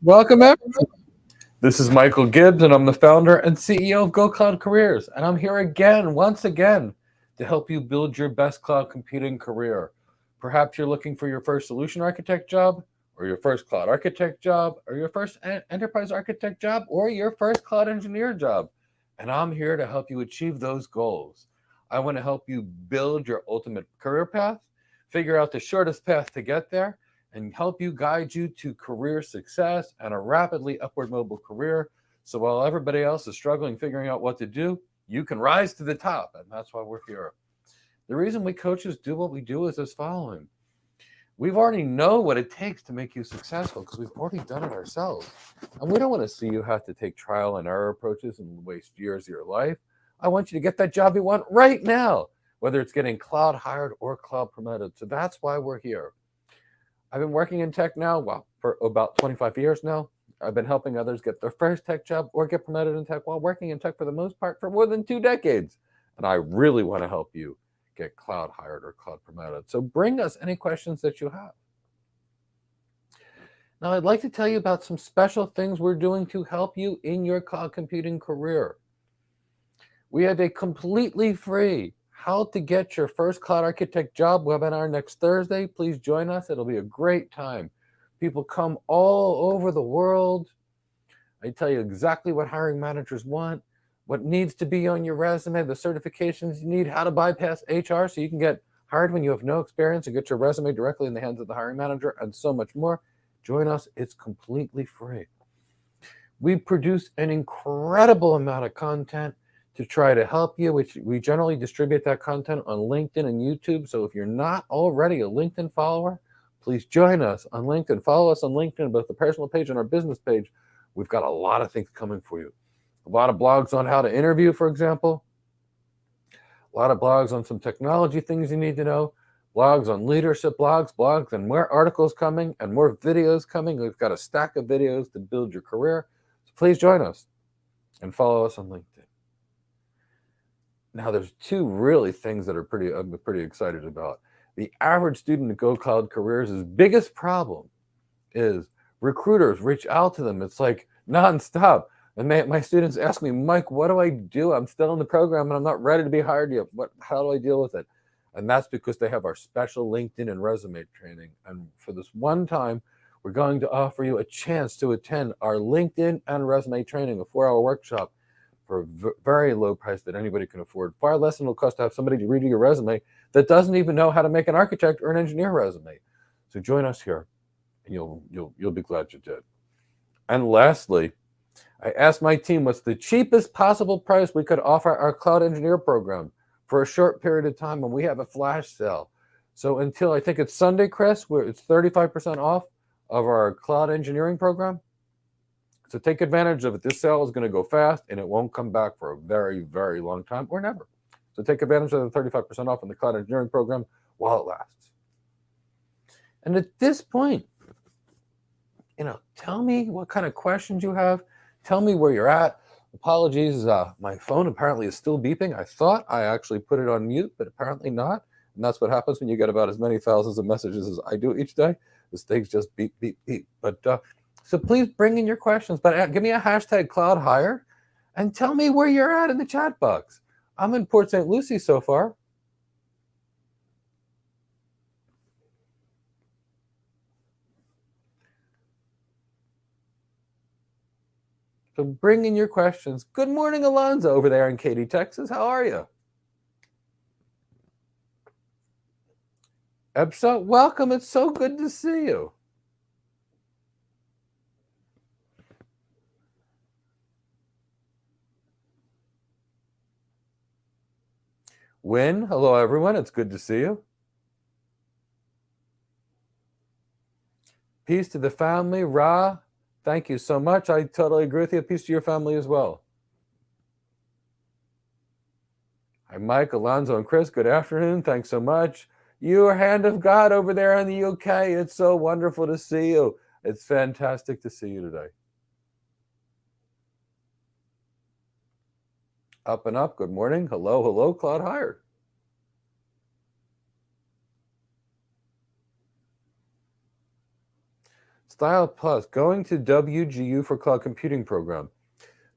Welcome, everyone. This is Michael Gibbs, and I'm the founder and CEO of Go Cloud Careers. And I'm here again, once again, to help you build your best cloud computing career. Perhaps you're looking for your first solution architect job, or your first cloud architect job, or your first enterprise architect job, or your first cloud engineer job. And I'm here to help you achieve those goals. I want to help you build your ultimate career path, figure out the shortest path to get there, and help you guide you to career success and a rapidly upward mobile career. So while everybody else is struggling figuring out what to do, you can rise to the top. And that's why we're here. The reason we coaches do what we do is as following. We've already know what it takes to make you successful because we've already done it ourselves. And we don't want to see you have to take trial and error approaches and waste years of your life. I want you to get that job you want right now, whether it's getting cloud hired or cloud promoted. So that's why we're here. I've been working in tech now, for about 25 years now. I've been helping others get their first tech job or get promoted in tech while working in tech for the most part for more than 2 decades. And I really want to help you get cloud hired or cloud promoted. So bring us any questions that you have. Now, I'd like to tell you about some special things we're doing to help you in your cloud computing career. We have a completely free How to Get Your First Cloud Architect Job webinar next Thursday. Please join us. It'll be a great time. People come all over the world. I tell you exactly what hiring managers want, what needs to be on your resume, the certifications you need, how to bypass HR so you can get hired when you have no experience and get your resume directly in the hands of the hiring manager, and so much more. Join us. It's completely free. We produce an incredible amount of content to try to help you, which we generally distribute that content on LinkedIn and YouTube. So if you're not already a LinkedIn follower, please join us on LinkedIn. Follow us on LinkedIn, both the personal page and our business page. We've got a lot of things coming for you. A lot of blogs on how to interview, for example. A lot of blogs on some technology things you need to know. Blogs on leadership blogs, and more articles coming and more videos coming. We've got a stack of videos to build your career. So please join us and follow us on LinkedIn. Now, there's two really things that I'm pretty excited about. The average student at Go Cloud Careers' biggest problem is recruiters reach out to them. It's like nonstop. And my students ask me, Mike, what do I do? I'm still in the program and I'm not ready to be hired yet. How do I deal with it? And that's because they have our special LinkedIn and resume training. And for this one time, we're going to offer you a chance to attend our LinkedIn and resume training, a 4-hour workshop for a very low price that anybody can afford. Far less than it'll cost to have somebody to read your resume that doesn't even know how to make an architect or an engineer resume. So join us here, and you'll be glad you did. And lastly, I asked my team what's the cheapest possible price we could offer our cloud engineer program for a short period of time, and we have a flash sale. So until I think it's Sunday, Chris, where it's 35% off of our cloud engineering program. So take advantage of it. This sale is going to go fast, and it won't come back for a very, very long time or never. So take advantage of the 35% off in the cloud engineering program while it lasts. And at this point, tell me what kind of questions you have. Tell me where you're at. Apologies, my phone apparently is still beeping. I thought I actually put it on mute, but apparently not. And that's what happens when you get about as many thousands of messages as I do each day. This thing's just beep, beep, beep. But so please bring in your questions. But give me a hashtag cloud hire and tell me where you're at in the chat box. I'm in Port St. Lucie so far. So bring in your questions. Good morning, Alonzo, over there in Katy, Texas. How are you? Ebsa, welcome. It's so good to see you. Win, hello, everyone. It's good to see you. Peace to the family. Ra, thank you so much. I totally agree with you. Peace to your family as well. Hi, Mike, Alonzo, and Chris. Good afternoon. Thanks so much. Your hand of God over there in the UK. It's so wonderful to see you. It's fantastic to see you today. Up and up. Good morning. Hello, hello, Cloud Hired. Style Plus, going to WGU for cloud computing program.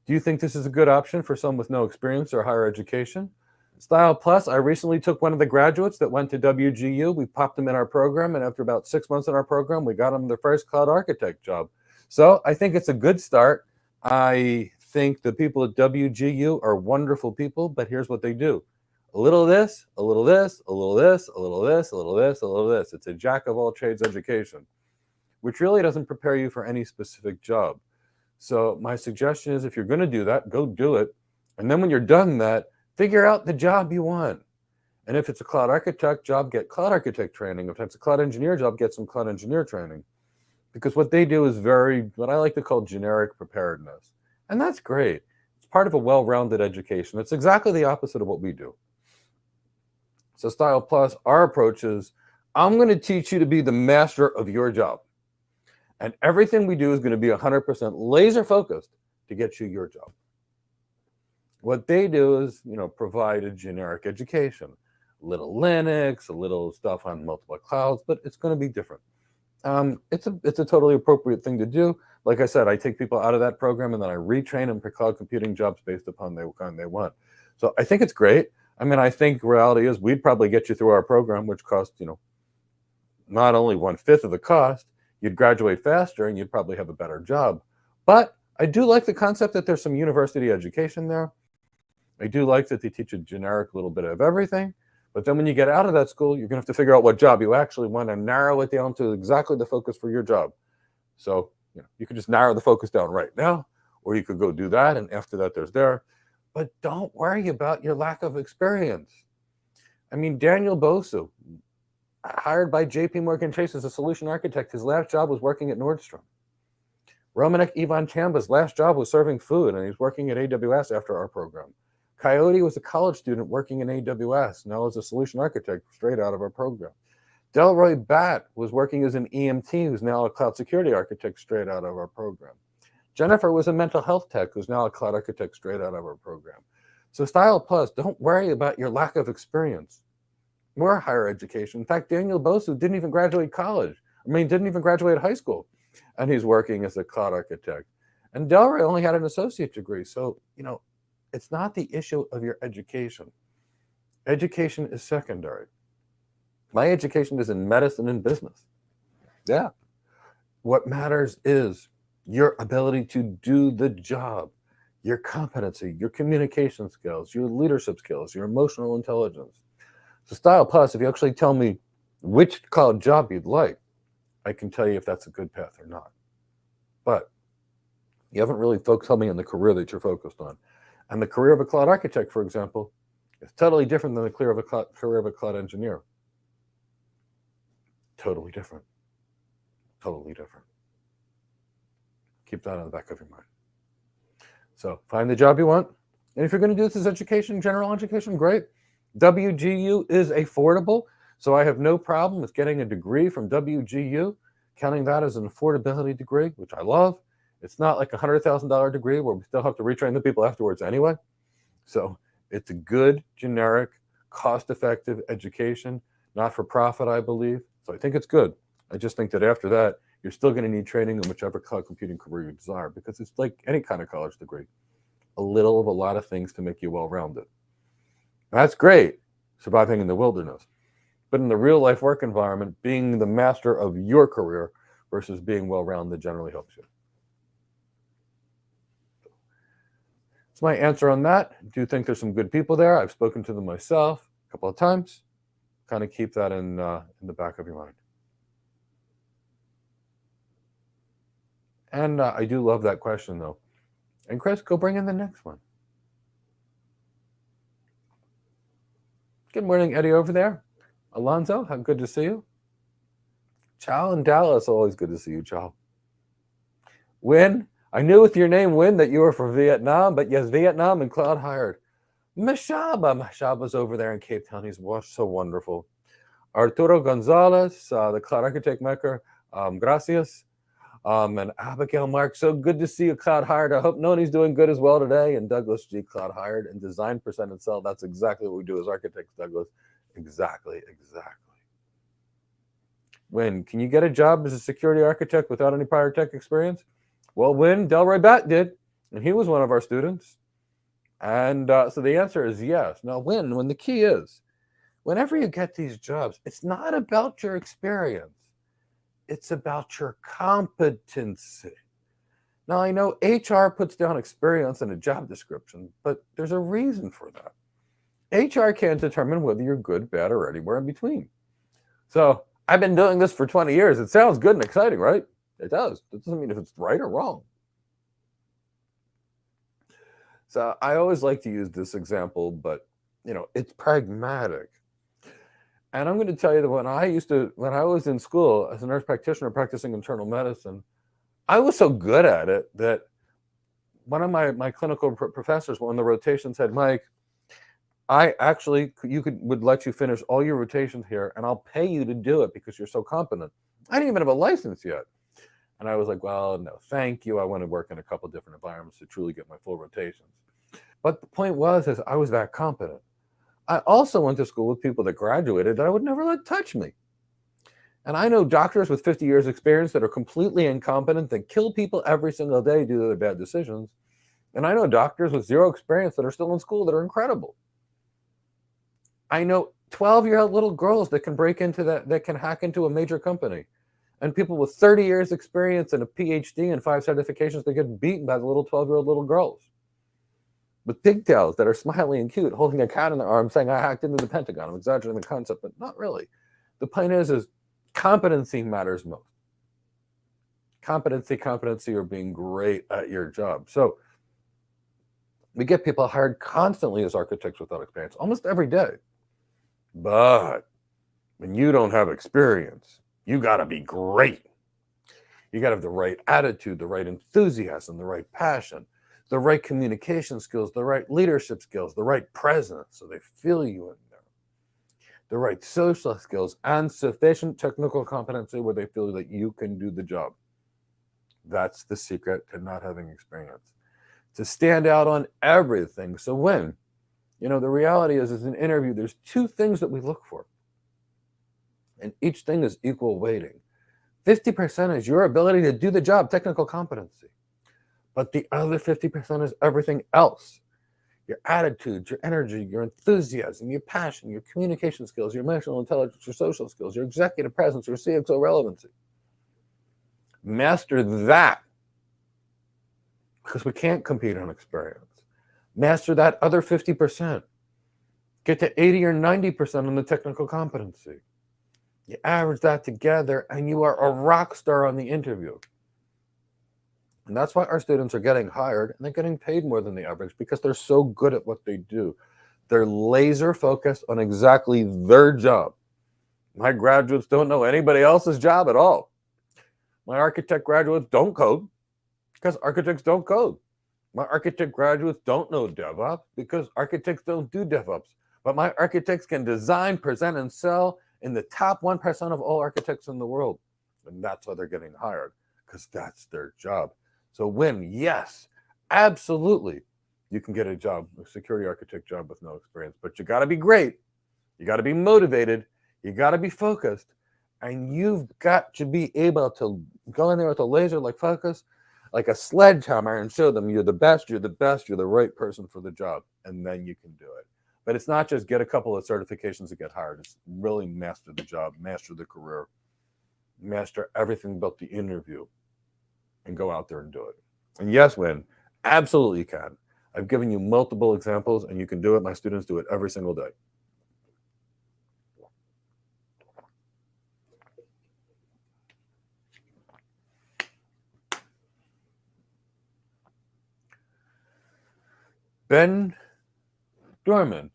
Do you think this is a good option for someone with no experience or higher education? Style Plus, I recently took one of the graduates that went to WGU. We popped them in our program, and after about 6 months in our program, we got them their first cloud architect job. So I think it's a good start. I think the people at WGU are wonderful people, but here's what they do. A little of this, a little of this, a little of this, a little of this, a little of this, a little of this. It's a jack of all trades education, which really doesn't prepare you for any specific job. So my suggestion is if you're going to do that, go do it. And then when you're done that, figure out the job you want. And if it's a cloud architect job, get cloud architect training. If it's a cloud engineer job, get some cloud engineer training. Because what they do is what I like to call generic preparedness. And that's great. It's part of a well-rounded education. It's exactly the opposite of what we do. So Style Plus, our approach is, I'm going to teach you to be the master of your job. And everything we do is going to be 100% laser focused to get you your job. What they do is, provide a generic education, a little Linux, a little stuff on multiple clouds, but it's going to be different. It's a totally appropriate thing to do. Like I said, I take people out of that program and then I retrain them for cloud computing jobs based upon the kind they want. So I think it's great. I think reality is we'd probably get you through our program, which costs, not only 1/5 of the cost, you'd graduate faster and you'd probably have a better job. But I do like the concept that there's some university education there. I do like that they teach a generic little bit of everything. But then when you get out of that school, you're going to have to figure out what job you actually want and narrow it down to exactly the focus for your job. So you could just narrow the focus down right now, or you could go do that. And after that, there's there. But don't worry about your lack of experience. Daniel Bosu, hired by JP Morgan Chase as a solution architect. His last job was working at Nordstrom. Romanek Ivan Chamba's last job was serving food, and he's working at AWS after our program. Coyote was a college student working in AWS, now as a solution architect straight out of our program. Delroy Batt was working as an EMT, who's now a cloud security architect straight out of our program. Jennifer was a mental health tech, who's now a cloud architect straight out of our program. So Style Plus, don't worry about your lack of experience or higher education. In fact, Daniel Bosu didn't even graduate college. Didn't even graduate high school. And he's working as a cloud architect. And Delroy only had an associate degree. So, it's not the issue of your education. Education is secondary. My education is in medicine and business. Yeah. What matters is your ability to do the job, your competency, your communication skills, your leadership skills, your emotional intelligence. So Style Plus, if you actually tell me which cloud job you'd like, I can tell you if that's a good path or not. But you haven't really told me on the career that you're focused on. And the career of a cloud architect, for example, is totally different than the career of a cloud engineer. Totally different. Totally different. Keep that on the back of your mind. So find the job you want. And if you're going to do this as education, general education, great. WGU is affordable. So I have no problem with getting a degree from WGU, counting that as an affordability degree, which I love. It's not like a $100,000 degree where we still have to retrain the people afterwards anyway. So it's a good, generic, cost-effective education, not for profit, I believe. So I think it's good. I just think that after that, you're still going to need training in whichever cloud computing career you desire, because it's like any kind of college degree, a little of a lot of things to make you well-rounded. That's great, surviving in the wilderness. But in the real life work environment, being the master of your career versus being well-rounded generally helps you. That's my answer on that. I do think there's some good people there. I've spoken to them myself a couple of times. Kind of keep that in the back of your mind. And I do love that question, though. And Chris, go bring in the next one. Good morning, Eddie, over there. Alonzo, how good to see you. Chow in Dallas, always good to see you, Chow. Win, I knew with your name, Win, that you were from Vietnam, but yes, Vietnam and cloud hired. Mashaba's over there in Cape Town. He's so wonderful. Arturo Gonzalez, the cloud architect maker, gracias. And Abigail Mark, so good to see you, cloud hired. I hope Noni's doing good as well today. And Douglas G, cloud hired. And design percent and sell, that's exactly what we do as architects, Douglas. Exactly. Win, can you get a job as a security architect without any prior tech experience? Well, Win, Delroy Bat did, and he was one of our students. And so the answer is yes. Now, when the key is, whenever you get these jobs, it's not about your experience. It's about your competency. Now, I know HR puts down experience in a job description, but there's a reason for that. HR can't determine whether you're good, bad, or anywhere in between. So I've been doing this for 20 years. It sounds good and exciting, right? It does. It doesn't mean if it's right or wrong. So I always like to use this example, but it's pragmatic. And I'm going to tell you that when I was in school as a nurse practitioner practicing internal medicine, I was so good at it that one of my clinical professors, when the rotation, said, Mike, would let you finish all your rotations here, and I'll pay you to do it because you're so competent. I didn't even have a license yet. And I was like, well, no, thank you. I want to work in a couple different environments to truly get my full rotations. But the point is I was that competent. I also went to school with people that graduated that I would never let touch me. And I know doctors with 50 years experience that are completely incompetent, that kill people every single day due to their bad decisions. And I know doctors with zero experience that are still in school that are incredible. I know 12-year-old little girls that can that can hack into a major company. And people with 30 years experience and a PhD and 5 certifications that get beaten by the little 12-year-old little girls. With pigtails that are smiley and cute, holding a cat in their arm, saying, I hacked into the Pentagon. I'm exaggerating the concept, but not really. The point is competency matters most. Competency, or being great at your job. So we get people hired constantly as architects without experience, almost every day. But when you don't have experience, you got to be great. You got to have the right attitude, the right enthusiasm, the right passion, the right communication skills, the right leadership skills, the right presence, so they feel you in there, the right social skills, and sufficient technical competency where they feel that you can do the job. That's the secret to not having experience. To stand out on everything. So the reality is an interview, there's 2 things that we look for. And each thing is equal weighting. 50% is your ability to do the job, technical competency. But the other 50% is everything else. Your attitude, your energy, your enthusiasm, your passion, your communication skills, your emotional intelligence, your social skills, your executive presence, your CXO relevancy. Master that, because we can't compete on experience. Master that other 50%. Get to 80 or 90% on the technical competency. You average that together and you are a rock star on the interview. And that's why our students are getting hired and they're getting paid more than the average, because they're so good at what they do. They're laser focused on exactly their job. My graduates don't know anybody else's job at all. My architect graduates don't code because architects don't code. My architect graduates don't know DevOps because architects don't do DevOps. But my architects can design, present, and sell in the top 1% of all architects in the world. And that's why they're getting hired, because that's their job. So yes, absolutely, you can get a job, a security architect job with no experience, but you got to be great. You got to be motivated. You got to be focused. And you've got to be able to go in there with a laser-like focus, like a sledgehammer, and show them you're the best, you're the right person for the job. And then you can do it. But it's not just get a couple of certifications to get hired. It's really master the job, master the career, master everything about the interview, and go out there and do it. And yes, absolutely you can. I've given you multiple examples, and you can do it. My students do it every single day. Ben Dorman,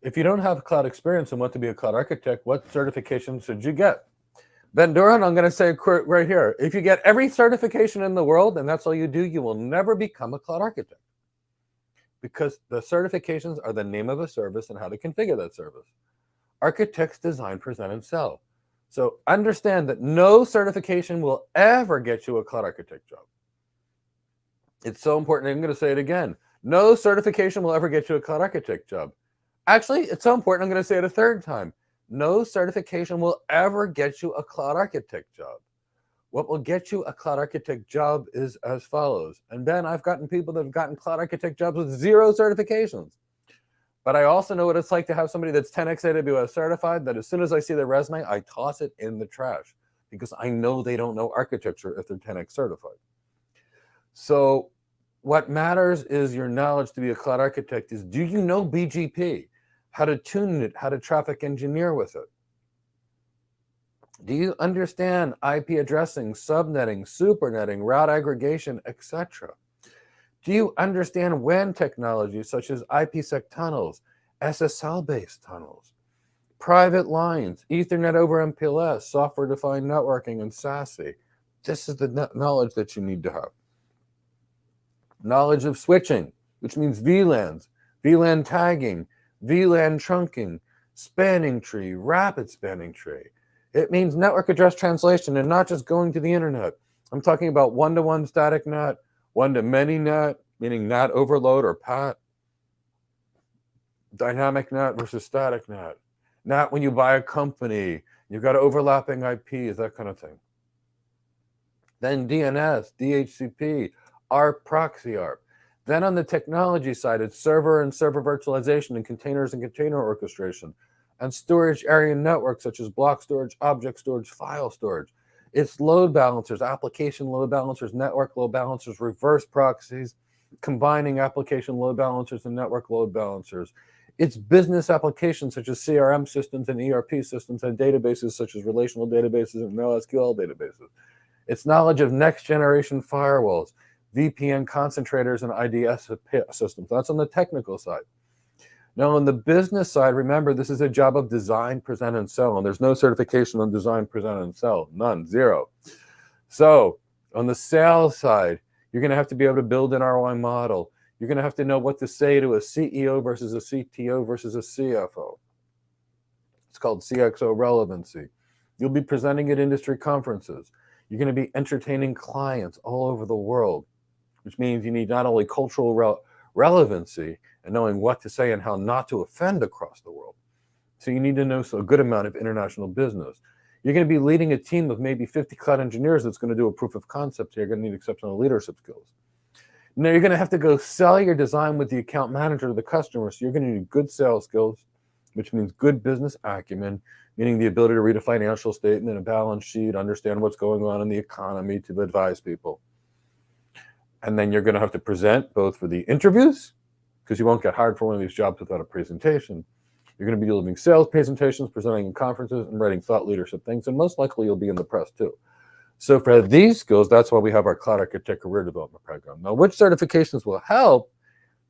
if you don't have cloud experience and want to be a cloud architect, what certification should you get? Ben Dorman, I'm going to say right here, if you get every certification in the world and that's all you do, you will never become a cloud architect, because the certifications are the name of a service and how to configure that service. Architects design, present, and sell. So understand that no certification will ever get you a cloud architect job. It's so important. I'm going to say it again. No certification will ever get you a cloud architect job. Actually, it's so important, I'm going to say it a third time. No certification will ever get you a cloud architect job. What will get you a cloud architect job is as follows. And Ben, I've gotten people that have gotten cloud architect jobs with 0 certifications. But I also know what it's like to have somebody that's 10x AWS certified that as soon as I see their resume, I toss it in the trash because I know they don't know architecture if they're 10x certified. So what matters is your knowledge to be a cloud architect is, do you know BGP? How to tune it, how to traffic engineer with it? Do you understand IP addressing, subnetting, supernetting, route aggregation, etc.? Do you understand WAN technologies such as IPsec tunnels, SSL-based tunnels, private lines, Ethernet over MPLS, software-defined networking, and SASE? This is the knowledge that you need to have. Knowledge of switching, which means VLANs, VLAN tagging, VLAN trunking, spanning tree, rapid spanning tree. It means network address translation and not just going to the internet. I'm talking about one-to-one static NAT, one-to-many NAT, meaning NAT overload or PAT, dynamic NAT versus static NAT. NAT when you buy a company, you've got overlapping IPs, that kind of thing. Then DNS, DHCP, ARP, proxy ARP. Then on the technology side, it's server and server virtualization and container orchestration, and storage area networks such as block storage, object storage, file storage. It's load balancers, application load balancers, network load balancers, reverse proxies, combining application load balancers and network load balancers. It's business applications such as CRM systems and ERP systems and databases such as relational databases and NoSQL databases. It's knowledge of next generation firewalls, VPN concentrators, and IDS systems. That's on the technical side. Now, on the business side, remember, this is a job of design, present, and sell. And there's no certification on design, present, and sell. None, 0. So on the sales side, you're going to have to be able to build an ROI model. You're going to have to know what to say to a CEO versus a CTO versus a CFO. It's called CXO relevancy. You'll be presenting at industry conferences. You're going to be entertaining clients all over the world, which means you need not only cultural relevancy and knowing what to say and how not to offend across the world. So you need to know a good amount of international business. You're going to be leading a team of maybe 50 cloud engineers that's going to do a proof of concept. So you're going to need exceptional leadership skills. Now you're going to have to go sell your design with the account manager to the customer. So you're going to need good sales skills, which means good business acumen, meaning the ability to read a financial statement, a balance sheet, understand what's going on in the economy to advise people. And then you're going to have to present both for the interviews, because you won't get hired for one of these jobs without a presentation. You're going to be delivering sales presentations, presenting in conferences, and writing thought leadership things. And most likely you'll be in the press too. So for these skills, that's why we have our Cloud Architect Career Development Program. Now, which certifications will help?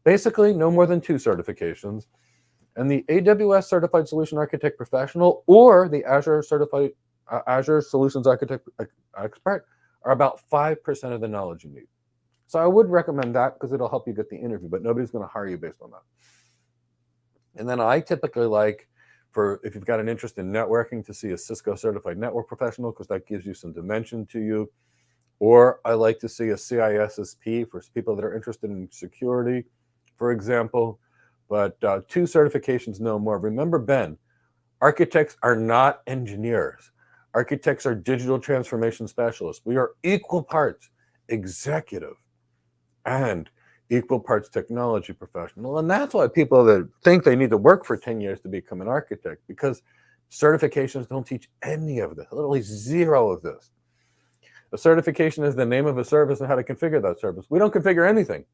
Basically, no more than 2 certifications. And the AWS Certified Solution Architect Professional or the Azure Certified Azure Solutions Architect Expert are about 5% of the knowledge you need. So I would recommend that because it'll help you get the interview, but nobody's going to hire you based on that. And then I typically like, if you've got an interest in networking, to see a Cisco Certified Network Professional because that gives you some dimension to you. Or I like to see a CISSP for people that are interested in security, for example. But 2 certifications, no more. Remember, Ben, architects are not engineers. Architects are digital transformation specialists. We are equal parts executive and equal parts technology professional. And that's why people that think they need to work for 10 years to become an architect, because certifications don't teach any of this, literally 0 of this. A certification is the name of a service and how to configure that service. We don't configure anything.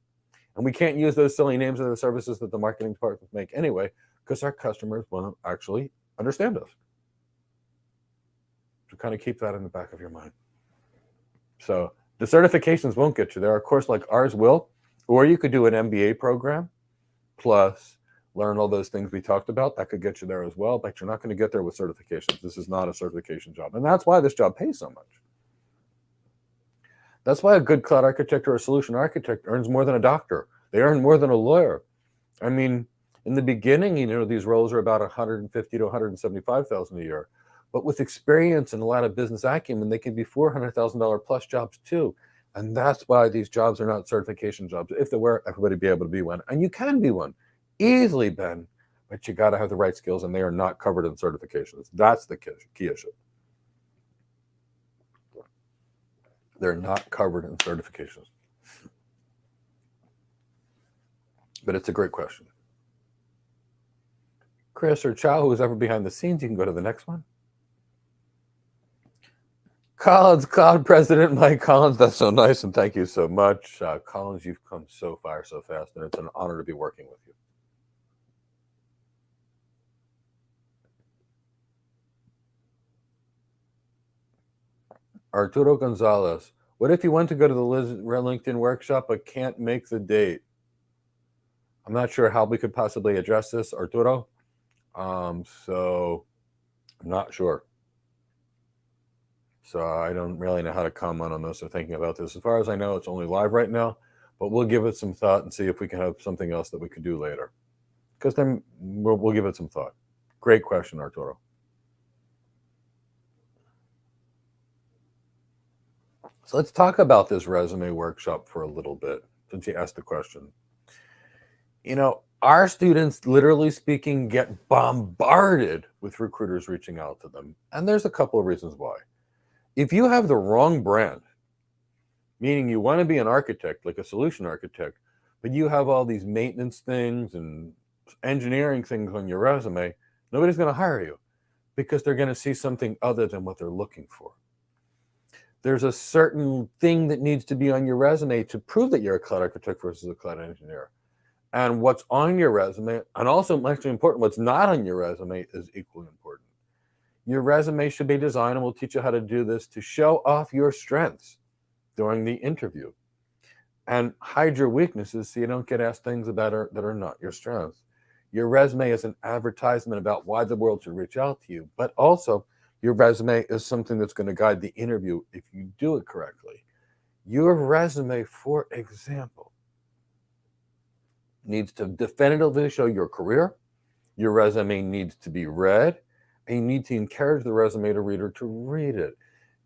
And we can't use those silly names of the services that the marketing departments make anyway, because our customers won't actually understand us. So kind of keep that in the back of your mind. So the certifications won't get you there. A course like ours will, or you could do an MBA program plus learn all those things we talked about. That could get you there as well, but you're not going to get there with certifications. This is not a certification job. And that's why this job pays so much. That's why a good cloud architect or a solution architect earns more than a doctor. They earn more than a lawyer. I mean, in the beginning, these roles are about $150,000 to $175,000 a year. But with experience and a lot of business acumen, they can be $400,000 plus jobs too. And that's why these jobs are not certification jobs. If they were, everybody would be able to be one. And you can be one easily, Ben, but you got to have the right skills, and they are not covered in certifications. That's the key issue. They're not covered in certifications. But it's a great question. Chris or Chow, who's ever behind the scenes, you can go to the next one. Collins, Cloud President Mike Collins, that's so nice, and thank you so much. Collins, you've come so far so fast, and it's an honor to be working with you. Arturo Gonzalez, what if you want to go to the LinkedIn workshop but can't make the date? I'm not sure how we could possibly address this, Arturo. So I'm not sure. So I don't really know how to comment on this or thinking about this. As far as I know, it's only live right now, but we'll give it some thought and see if we can have something else that we could do later. Because then we'll give it some thought. Great question, Arturo. So let's talk about this resume workshop for a little bit, since you asked the question. You know, our students, literally speaking, get bombarded with recruiters reaching out to them. And there's a couple of reasons why. If you have the wrong brand, meaning you want to be an architect, like a solution architect, but you have all these maintenance things and engineering things on your resume, nobody's going to hire you because they're going to see something other than what they're looking for. There's a certain thing that needs to be on your resume to prove that you're a cloud architect versus a cloud engineer. And what's on your resume, and also much important, what's not on your resume is equally important. Your resume should be designed, and we'll teach you how to do this, to show off your strengths during the interview and hide your weaknesses so you don't get asked things that are not your strengths. Your resume is an advertisement about why the world should reach out to you, but also your resume is something that's going to guide the interview if you do it correctly. Your resume, for example, needs to definitively show your career. Your resume needs to be read, and you need to encourage the resume reader to read it.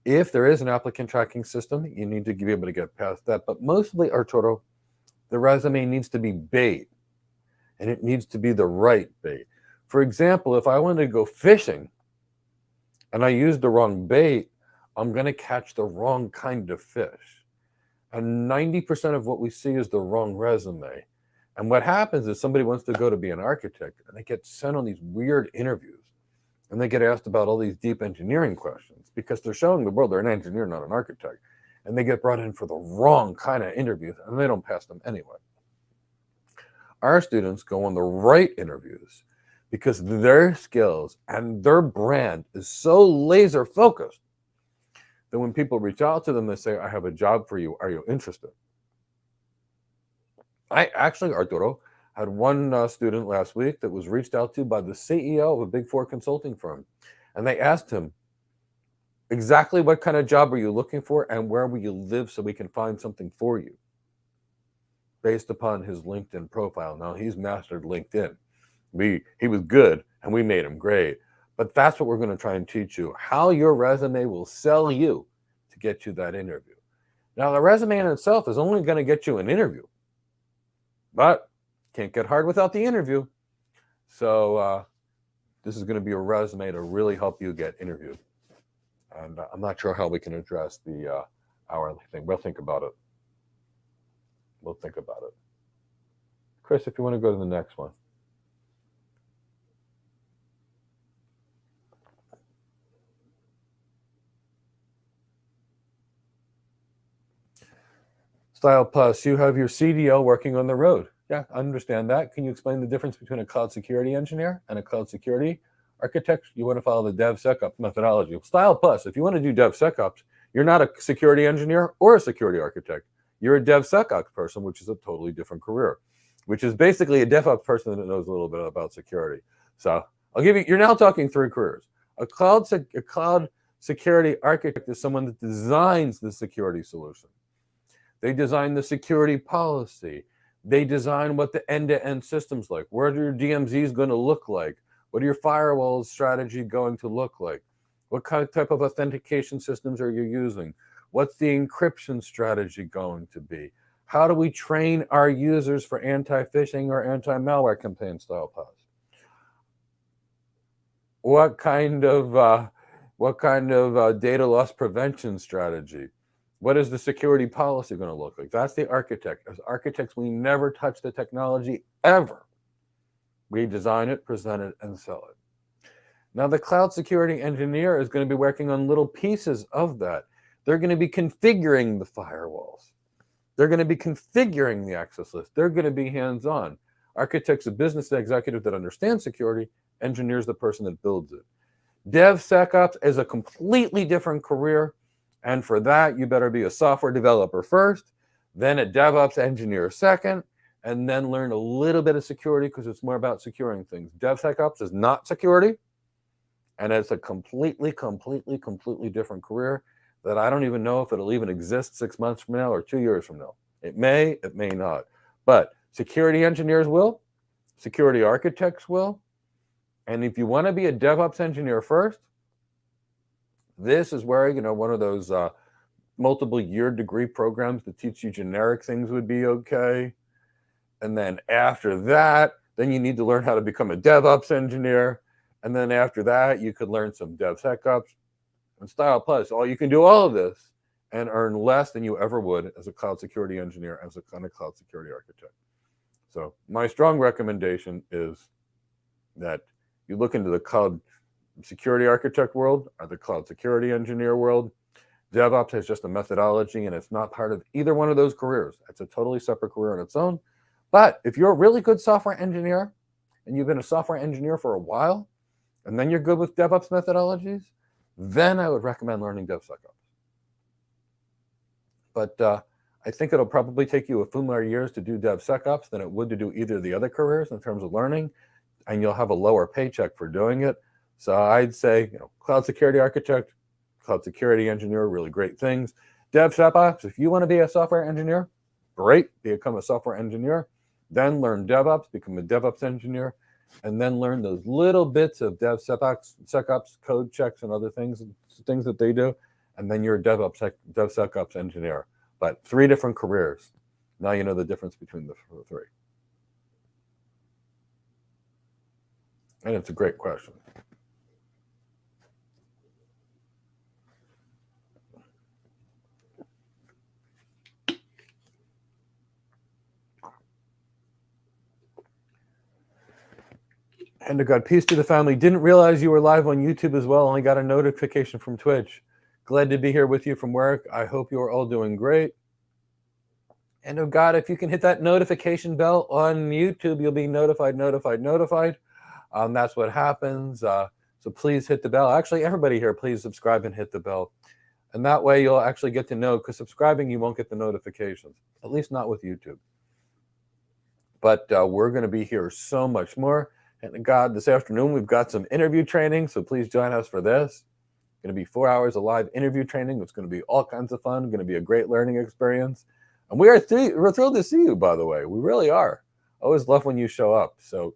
If there is an applicant tracking system, you need to be able to get past that. But mostly, Arturo, the resume needs to be bait, and it needs to be the right bait. For example, if I wanted to go fishing and I used the wrong bait, I'm going to catch the wrong kind of fish. And 90% of what we see is the wrong resume. And what happens is somebody wants to go to be an architect, and they get sent on these weird interviews, and they get asked about all these deep engineering questions because they're showing the world they're an engineer, not an architect. And they get brought in for the wrong kind of interviews, and they don't pass them anyway. Our students go on the right interviews because their skills and their brand is so laser focused that when people reach out to them, they say, I have a job for you. Are you interested? I actually, Arturo, had one student last week that was reached out to by the CEO of a Big Four consulting firm. And they asked him, exactly what kind of job are you looking for and where will you live so we can find something for you? Based upon his LinkedIn profile. Now, he's mastered LinkedIn. He was good, and we made him great. But that's what we're going to try and teach you, how your resume will sell you to get you that interview. Now, the resume in itself is only going to get you an interview, but can't get hard without the interview. So this is going to be a resume to really help you get interviewed. And I'm not sure how we can address the hourly thing. We'll think about it. We'll think about it. Chris, if you want to go to the next one. Style Plus, you have your CDO working on the road. Yeah, I understand that. Can you explain the difference between a cloud security engineer and a cloud security architect? You want to follow the DevSecOps methodology. Style Plus, if you want to do DevSecOps, you're not a security engineer or a security architect. You're a DevSecOps person, which is a totally different career, which is basically a DevOps person that knows a little bit about security. So I'll give you, you're now talking three careers. A cloud security architect is someone that designs the security solution. They design the security policy. They design what the end-to-end system's like. What are your DMZs going to look like? What are your firewall strategy going to look like? What type of authentication systems are you using? What's the encryption strategy going to be? How do we train our users for anti-phishing or anti-malware campaign Style Plus? what kind of data loss prevention strategy? What is the security policy going to look like? That's the architect. As architects, we never touch the technology ever. We design it, present it, and sell it. Now, the cloud security engineer is going to be working on little pieces of that. They're going to be configuring the firewalls. They're going to be configuring the access list. They're going to be hands-on. Architect's a business executive that understands security. Engineer's the person that builds it. DevSecOps is a completely different career. And for that, you better be a software developer first, then a DevOps engineer second, and then learn a little bit of security because it's more about securing things. DevSecOps is not security. And it's a completely different career that I don't even know if it'll even exist 6 months from now or 2 years from now. It may not. But security engineers will, security architects will. And if you want to be a DevOps engineer first, this is where, one of those multiple year degree programs that teach you generic things would be okay. And then after that, then you need to learn how to become a DevOps engineer. And then after that, you could learn some DevSecOps and Style Plus. You can do all of this and earn less than you ever would as a cloud security engineer, as a kind of cloud security architect. So my strong recommendation is that you look into the cloud security architect world or the cloud security engineer world. DevOps has just a methodology, and it's not part of either one of those careers. It's a totally separate career on its own. But if you're a really good software engineer and you've been a software engineer for a while, and then you're good with DevOps methodologies, then I would recommend learning DevSecOps. But I think it'll probably take you a few more years to do DevSecOps than it would to do either of the other careers in terms of learning, and you'll have a lower paycheck for doing it. So I'd say, cloud security architect, cloud security engineer, really great things. DevSecOps, if you want to be a software engineer, great, become a software engineer. Then learn DevOps, become a DevOps engineer, and then learn those little bits of DevSecOps code checks and other things that they do, and then you're a DevSecOps engineer. But 3 different careers. Now you know the difference between the 3. And it's a great question. And to God, peace to the family. Didn't realize you were live on YouTube as well. Only got a notification from Twitch. Glad to be here with you from work. I hope you are all doing great. And oh God, if you can hit that notification bell on YouTube, you'll be notified. That's what happens. So please hit the bell. Actually, everybody here, please subscribe and hit the bell. And that way you'll actually get to know, because subscribing, you won't get the notifications, at least not with YouTube. But we're going to be here so much more. And God, this afternoon, we've got some interview training, so please join us for this. It's going to be 4 hours of live interview training. It's going to be all kinds of fun. Going to be a great learning experience. And we're thrilled to see you, by the way. We really are. Always love when you show up. So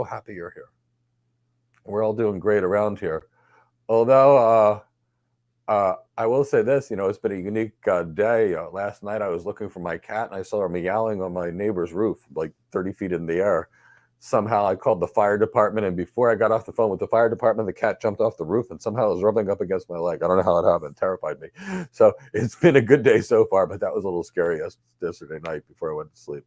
happy you're here. We're all doing great around here. Although I will say this, it's been a unique day. Last night I was looking for my cat, and I saw her meowing on my neighbor's roof, like 30 feet in the air. Somehow I called the fire department, and before I got off the phone with the fire department, the cat jumped off the roof and somehow was rubbing up against my leg. I don't know how it happened. It terrified me. So it's been a good day so far, but that was a little scary yesterday night before I went to sleep.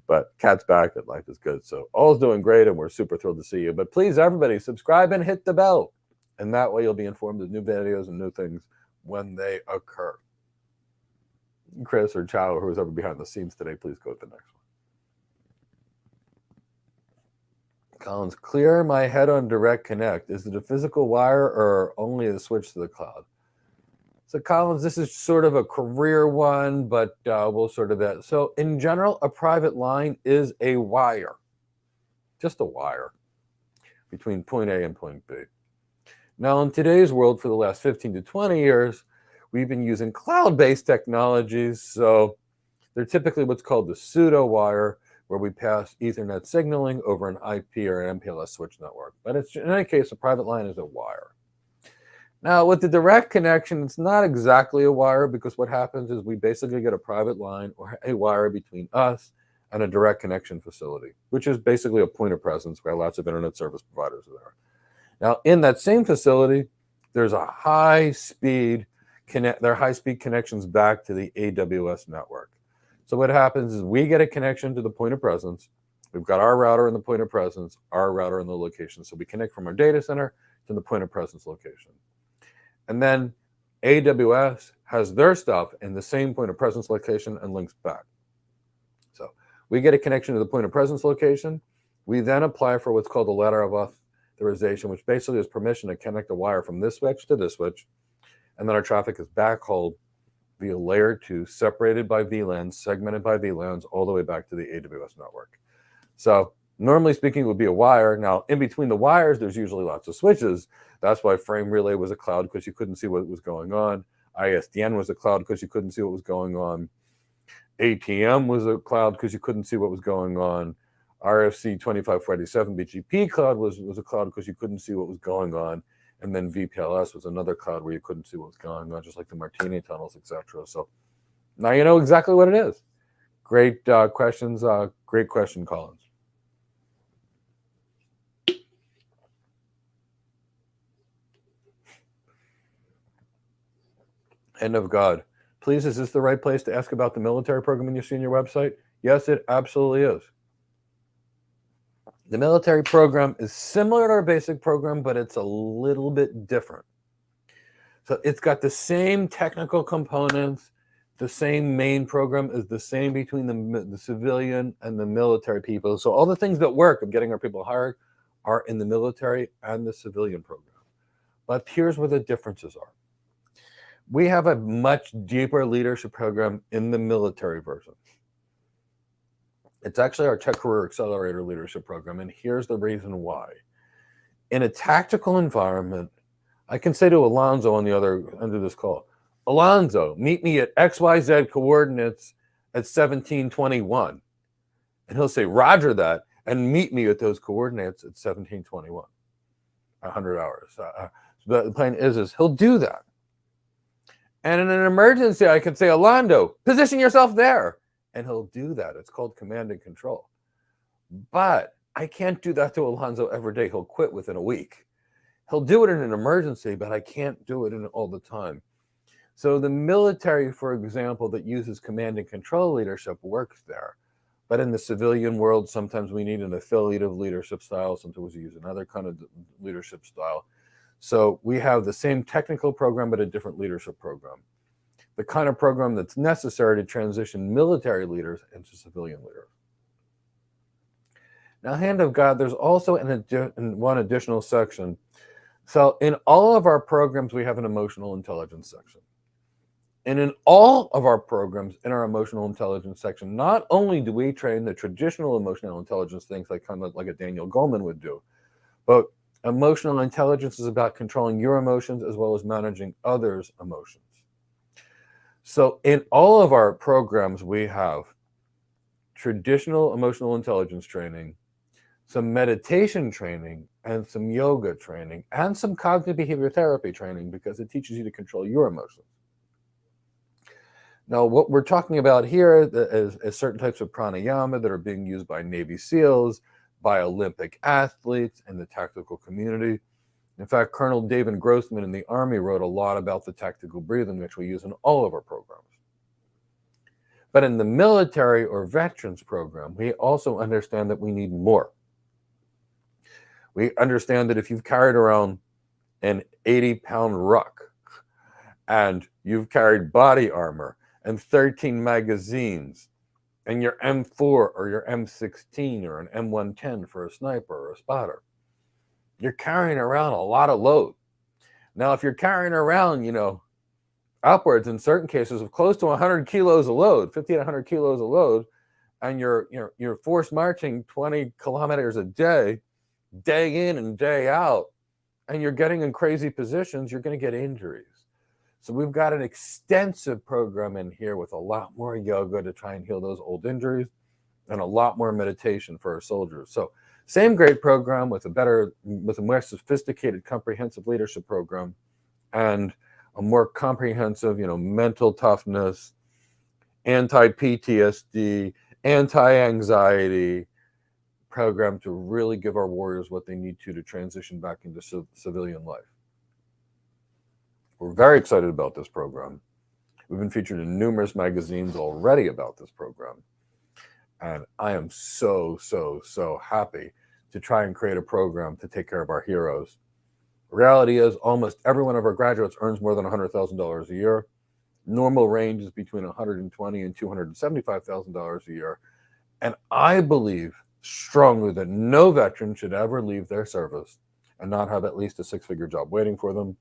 But cat's back and life is good. So all's doing great, and we're super thrilled to see you. But please, everybody, subscribe and hit the bell. And that way you'll be informed of new videos and new things when they occur. Chris or Chow, or who's ever behind the scenes today, please go to the next one. Collins, clear my head on Direct Connect. Is it a physical wire or only a switch to the cloud? So Collins, this is sort of a career one, but we'll sort of that. So in general, a private line is a wire, just a wire between point A and point B. Now in today's world, for the last 15 to 20 years, we've been using cloud-based technologies. So they're typically what's called the pseudo wire, where we pass Ethernet signaling over an IP or an MPLS switch network. But it's, in any case, a private line is a wire. Now, with the direct connection, it's not exactly a wire, because what happens is we basically get a private line or a wire between us and a direct connection facility, which is basically a point of presence where lots of internet service providers are there. Now, in that same facility, there's a high-speed there are high-speed connections back to the AWS network. So what happens is we get a connection to the point of presence. We've got our router in the point of presence, our router in the location. So we connect from our data center to the point of presence location. And then AWS has their stuff in the same point of presence location and links back. So we get a connection to the point of presence location. We then apply for what's called a letter of authorization, which basically is permission to connect a wire from this switch to this switch. And then our traffic is backhauled via layer 2, separated by VLANs, segmented by VLANs, all the way back to the AWS network. So normally speaking, it would be a wire. Now, in between the wires, there's usually lots of switches. That's why Frame Relay was a cloud, because you couldn't see what was going on. ISDN was a cloud because you couldn't see what was going on. ATM was a cloud because you couldn't see what was going on. RFC 2547 BGP cloud was a cloud because you couldn't see what was going on. And then VPLS was another cloud where you couldn't see what was going on, just like the Martini tunnels, etc. So now you know exactly what it is. Great questions. Great question, Collins. End of God. Please, is this the right place to ask about the military program you see on your website? Yes, it absolutely is. The military program is similar to our basic program, but it's a little bit different. So it's got the same technical components. The same main program is the same between the civilian and the military people. So all the things that work of getting our people hired are in the military and the civilian program. But here's where the differences are. We have a much deeper leadership program in the military version. It's actually our Tech Career Accelerator leadership program, and here's the reason why. In a tactical environment, I can say to Alonzo on the other end of this call, Alonzo, meet me at XYZ coordinates at 1721. And he'll say, Roger that, and meet me at those coordinates at 1721, 100 hours. The plan is he'll do that. And in an emergency, I can say, Alonzo, position yourself there. And he'll do that. It's called command and control. But I can't do that to Alonzo every day. He'll quit within a week. He'll do it in an emergency, but I can't do it all the time. So the military, for example, that uses command and control leadership works there. But in the civilian world, sometimes we need an affiliative leadership style. Sometimes we use another kind of leadership style. So we have the same technical program, but a different leadership program. The kind of program that's necessary to transition military leaders into civilian leaders. Now, hand of God, there's also one additional section. So in all of our programs, we have an emotional intelligence section. And in all of our programs, in our emotional intelligence section, not only do we train the traditional emotional intelligence things like a Daniel Goleman would do, but emotional intelligence is about controlling your emotions as well as managing others' emotions. So in all of our programs, we have traditional emotional intelligence training, some meditation training, and some yoga training, and some cognitive behavior therapy training, because it teaches you to control your emotions. Now, what we're talking about here is certain types of pranayama that are being used by Navy SEALs, by Olympic athletes, and the tactical community. In fact, Colonel David Grossman in the Army wrote a lot about the tactical breathing, which we use in all of our programs. But in the military or veterans program, we also understand that we need more. We understand that if you've carried around an 80-pound ruck and you've carried body armor and 13 magazines and your M4 or your M16 or an M110 for a sniper or a spotter, you're carrying around a lot of load. Now, if you're carrying around, upwards in certain cases of close to 100 kilos of load, 50 to 100 kilos of load, and you're force marching 20 kilometers a day in and day out, and you're getting in crazy positions, you're going to get injuries. So we've got an extensive program in here with a lot more yoga to try and heal those old injuries, and a lot more meditation for our soldiers. So same great program with a more sophisticated, comprehensive leadership program, and a more comprehensive, mental toughness, anti-PTSD, anti-anxiety, program to really give our warriors what they need to transition back into civilian life. We're very excited about this program. We've been featured in numerous magazines already about this program. And I am so happy to try and create a program to take care of our heroes. The reality is almost every one of our graduates earns more than $100,000 a year. Normal range is between $120,000 and $275,000 a year. And I believe strongly that no veteran should ever leave their service and not have at least a six-figure job waiting for them.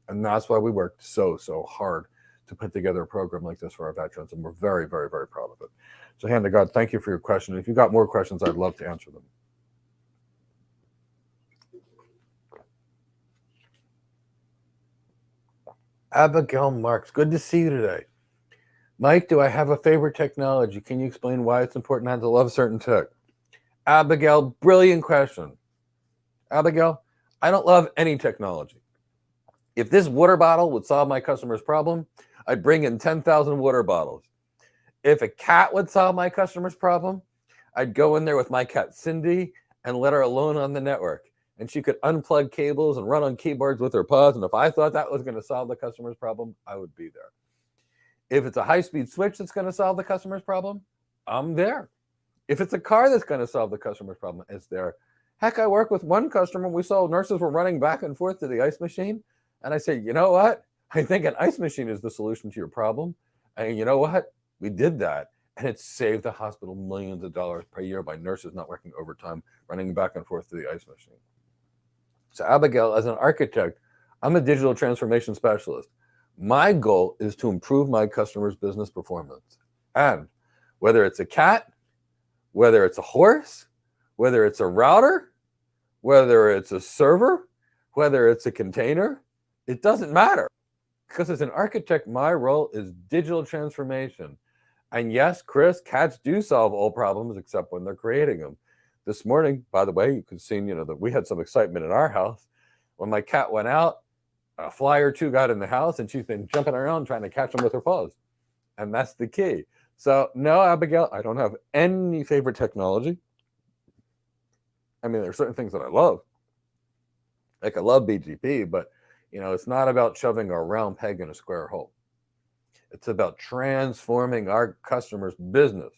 And that's why we worked so hard to put together a program like this for our veterans. And we're very proud of it. So hand to God, thank you for your question. If you've got more questions, I'd love to answer them. Abigail Marks, good to see you today. Mike, do I have a favorite technology? Can you explain why it's important not to love certain tech? Abigail, brilliant question. Abigail, I don't love any technology. If this water bottle would solve my customer's problem, I'd bring in 10,000 water bottles. If a cat would solve my customer's problem, I'd go in there with my cat Cindy and let her alone on the network. And she could unplug cables and run on keyboards with her paws. And if I thought that was going to solve the customer's problem, I would be there. If it's a high-speed switch that's going to solve the customer's problem, I'm there. If it's a car that's going to solve the customer's problem, it's there. Heck, I work with one customer. We saw nurses were running back and forth to the ice machine. And I said, you know what? I think an ice machine is the solution to your problem. And you know what? We did that. And it saved the hospital millions of dollars per year by nurses not working overtime, running back and forth to the ice machine. So Abigail, as an architect, I'm a digital transformation specialist. My goal is to improve my customers' business performance. And whether it's a cat, whether it's a horse, whether it's a router, whether it's a server, whether it's a container, it doesn't matter. Because as an architect, my role is digital transformation. And yes, Chris, cats do solve all problems except when they're creating them. This morning, by the way, you could see, that we had some excitement in our house. When my cat went out, a fly or two got in the house, and she's been jumping around trying to catch them with her paws. And that's the key. So, no, Abigail, I don't have any favorite technology. I mean, there are certain things that I love. Like I love BGP, but, it's not about shoving a round peg in a square hole. It's about transforming our customer's business.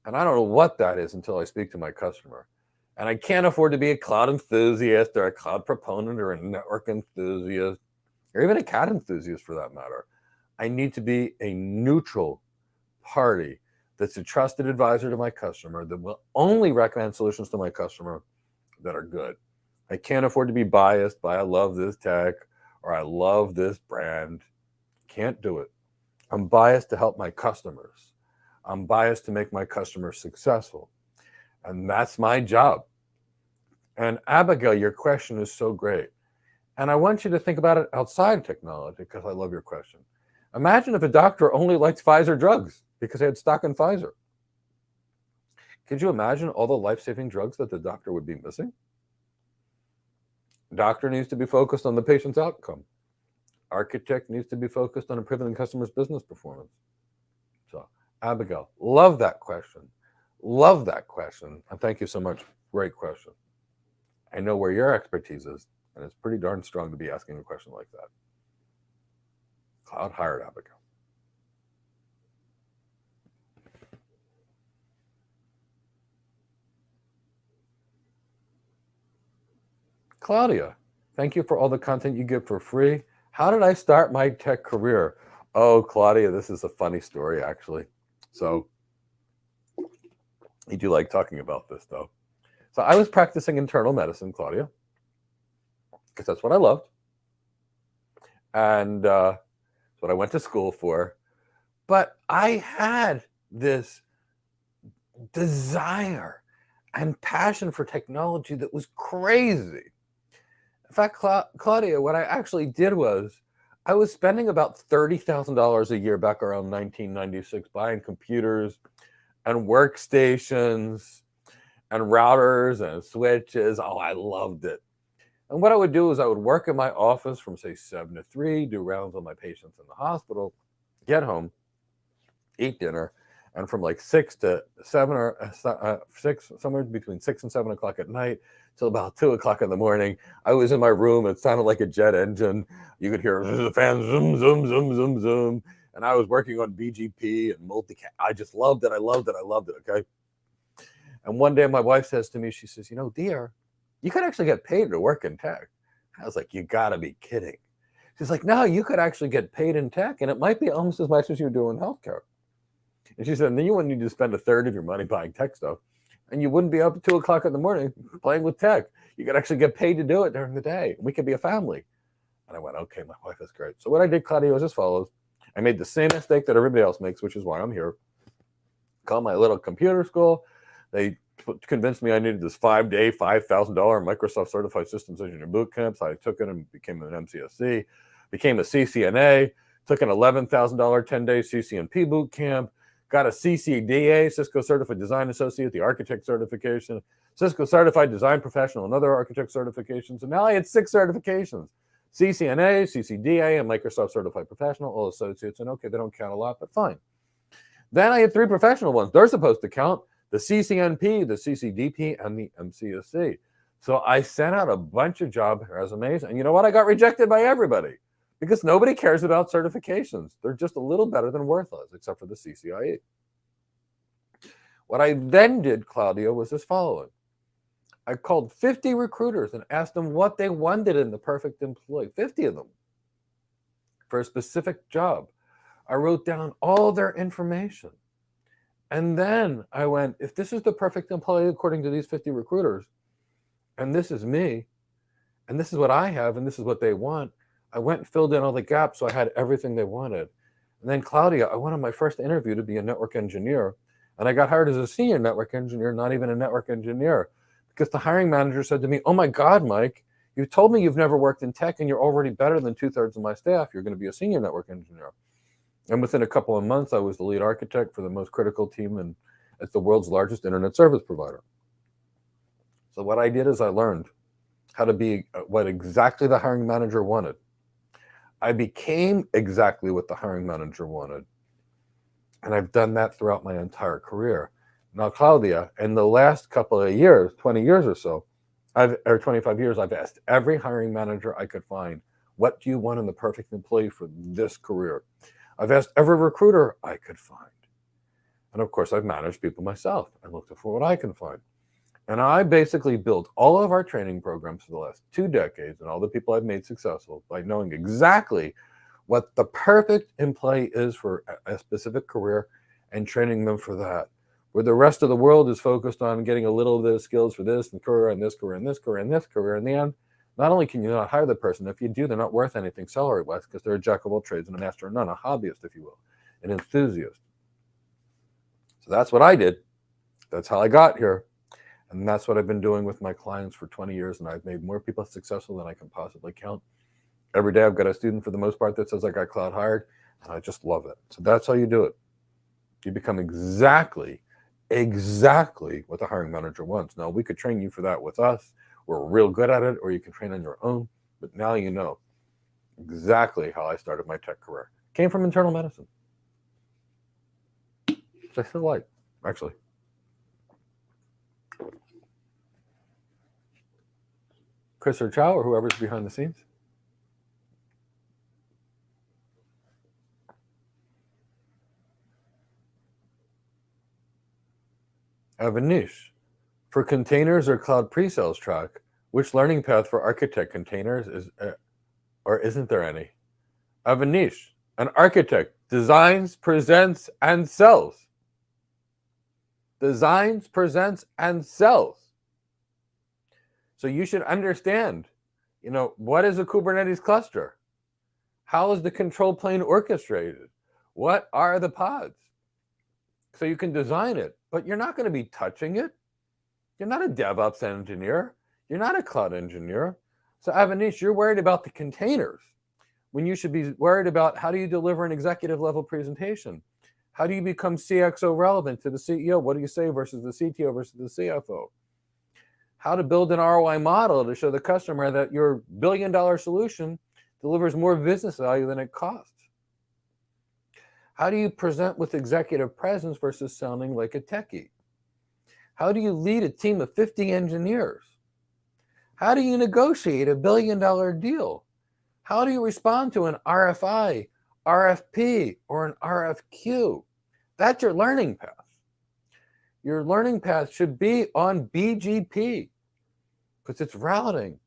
And I don't know what that is until I speak to my customer. And I can't afford to be a cloud enthusiast or a cloud proponent or a network enthusiast or even a cat enthusiast for that matter. I need to be a neutral party that's a trusted advisor to my customer that will only recommend solutions to my customer that are good. I can't afford to be biased by I love this tech or I love this brand. Can't do it. I'm biased to help my customers. I'm biased to make my customers successful. And that's my job. And Abigail, your question is so great. And I want you to think about it outside technology because I love your question. Imagine if a doctor only liked Pfizer drugs because they had stock in Pfizer. Could you imagine all the life-saving drugs that the doctor would be missing? Doctor needs to be focused on the patient's outcome. Architect needs to be focused on improving the customer's business performance. So, Abigail, love that question. Love that question. And thank you so much. Great question. I know where your expertise is, and it's pretty darn strong to be asking a question like that. Cloud hired Abigail. Claudia, thank you for all the content you give for free. How did I start my tech career? Oh, Claudia, this is a funny story, actually. So, you do like talking about this, though. So I was practicing internal medicine, Claudia, because that's what I loved. And that's what I went to school for. But I had this desire and passion for technology that was crazy. In fact, Claudia, what I actually did was I was spending about $30,000 a year back around 1996 buying computers and workstations and routers and switches. Oh, I loved it. And what I would do is I would work in my office from, say, 7 to 3, do rounds on my patients in the hospital, get home, eat dinner, And from like 6 to 7 or 6, somewhere between 6 and 7 o'clock at night till about 2 o'clock in the morning, I was in my room. It sounded like a jet engine. You could hear the fans zoom, zoom, zoom, zoom, zoom. And I was working on BGP and multicast. I just loved it. I loved it. I loved it. Okay. And one day my wife says to me, she says, dear, you could actually get paid to work in tech. I was like, you gotta be kidding. She's like, no, you could actually get paid in tech, and it might be almost as much as you do in healthcare. And she said, then you wouldn't need to spend a third of your money buying tech stuff, and you wouldn't be up at 2 o'clock in the morning playing with tech. You could actually get paid to do it during the day. We could be a family. And I went, okay, my wife is great. So what I did, Claudia, was as follows. I made the same mistake that everybody else makes, which is why I'm here. Called my little computer school. They convinced me I needed this 5-day, $5,000 Microsoft Certified Systems Engineer boot camp. So I took it and became an MCSC, became a CCNA, took an $11,000 10-day CCNP boot camp, got a CCDA, Cisco Certified Design Associate, the architect certification, Cisco Certified Design Professional, and other architect certifications. And now I had 6 certifications: CCNA, CCDA, and Microsoft Certified Professional, all associates. And okay, they don't count a lot, but fine. Then I had 3 professional ones. They're supposed to count: the CCNP, the CCDP, and the MCSC. So I sent out a bunch of job resumes, and you know what? I got rejected by everybody because nobody cares about certifications. They're just a little better than worthless, except for the CCIE. What I then did, Claudia, was this following. I called 50 recruiters and asked them what they wanted in the perfect employee, 50 of them, for a specific job. I wrote down all their information. And then I went, if this is the perfect employee according to these 50 recruiters, and this is me, and this is what I have, and this is what they want, I went and filled in all the gaps so I had everything they wanted. And then, Claudia, I went on my first interview to be a network engineer, and I got hired as a senior network engineer, not even a network engineer, because the hiring manager said to me, oh my God, Mike, you told me you've never worked in tech, and you're already better than 2/3 of my staff. You're going to be a senior network engineer. And within a couple of months, I was the lead architect for the most critical team at the world's largest internet service provider. So what I did is I learned how to be what exactly the hiring manager wanted. I became exactly what the hiring manager wanted. And I've done that throughout my entire career. Now, Claudia, in the last couple of years, 20 years or so, or 25 years, I've asked every hiring manager I could find, what do you want in the perfect employee for this career? I've asked every recruiter I could find. And of course, I've managed people myself. I looked for what I can find. And I basically built all of our training programs for the last 2 decades and all the people I've made successful by knowing exactly what the perfect employee is for a specific career and training them for that. Where the rest of the world is focused on getting a little bit of skills for this and career and this career and this career and this career. In the end, not only can you not hire the person, if you do, they're not worth anything salary-wise because they're a jack of all trades and a master of none, a hobbyist, if you will, an enthusiast. So that's what I did. That's how I got here. And that's what I've been doing with my clients for 20 years. And I've made more people successful than I can possibly count. Every day I've got a student, for the most part, that says I got cloud hired. And I just love it. So that's how you do it. You become exactly what the hiring manager wants. Now, we could train you for that with us. We're real good at it, or you can train on your own. But now you know exactly how I started my tech career. Came from internal medicine, which I still like, actually. Chris or Chow or whoever's behind the scenes. I have a niche. For containers or cloud pre-sales track, which learning path for architect containers is, or isn't there any? I have a niche. An architect designs, presents, and sells. Designs, presents, and sells. So you should understand, what is a Kubernetes cluster? How is the control plane orchestrated? What are the pods? So you can design it, but you're not going to be touching it. You're not a DevOps engineer. You're not a cloud engineer. So Avanish, you're worried about the containers when you should be worried about how do you deliver an executive level presentation? How do you become CXO relevant to the CEO? What do you say versus the CTO versus the CFO? How to build an ROI model to show the customer that your $1 billion solution delivers more business value than it costs. How do you present with executive presence versus sounding like a techie? How do you lead a team of 50 engineers? How do you negotiate a $1 billion deal? How do you respond to an RFI, RFP, or an RFQ? That's your learning path. Your learning path should be on BGP because it's routing.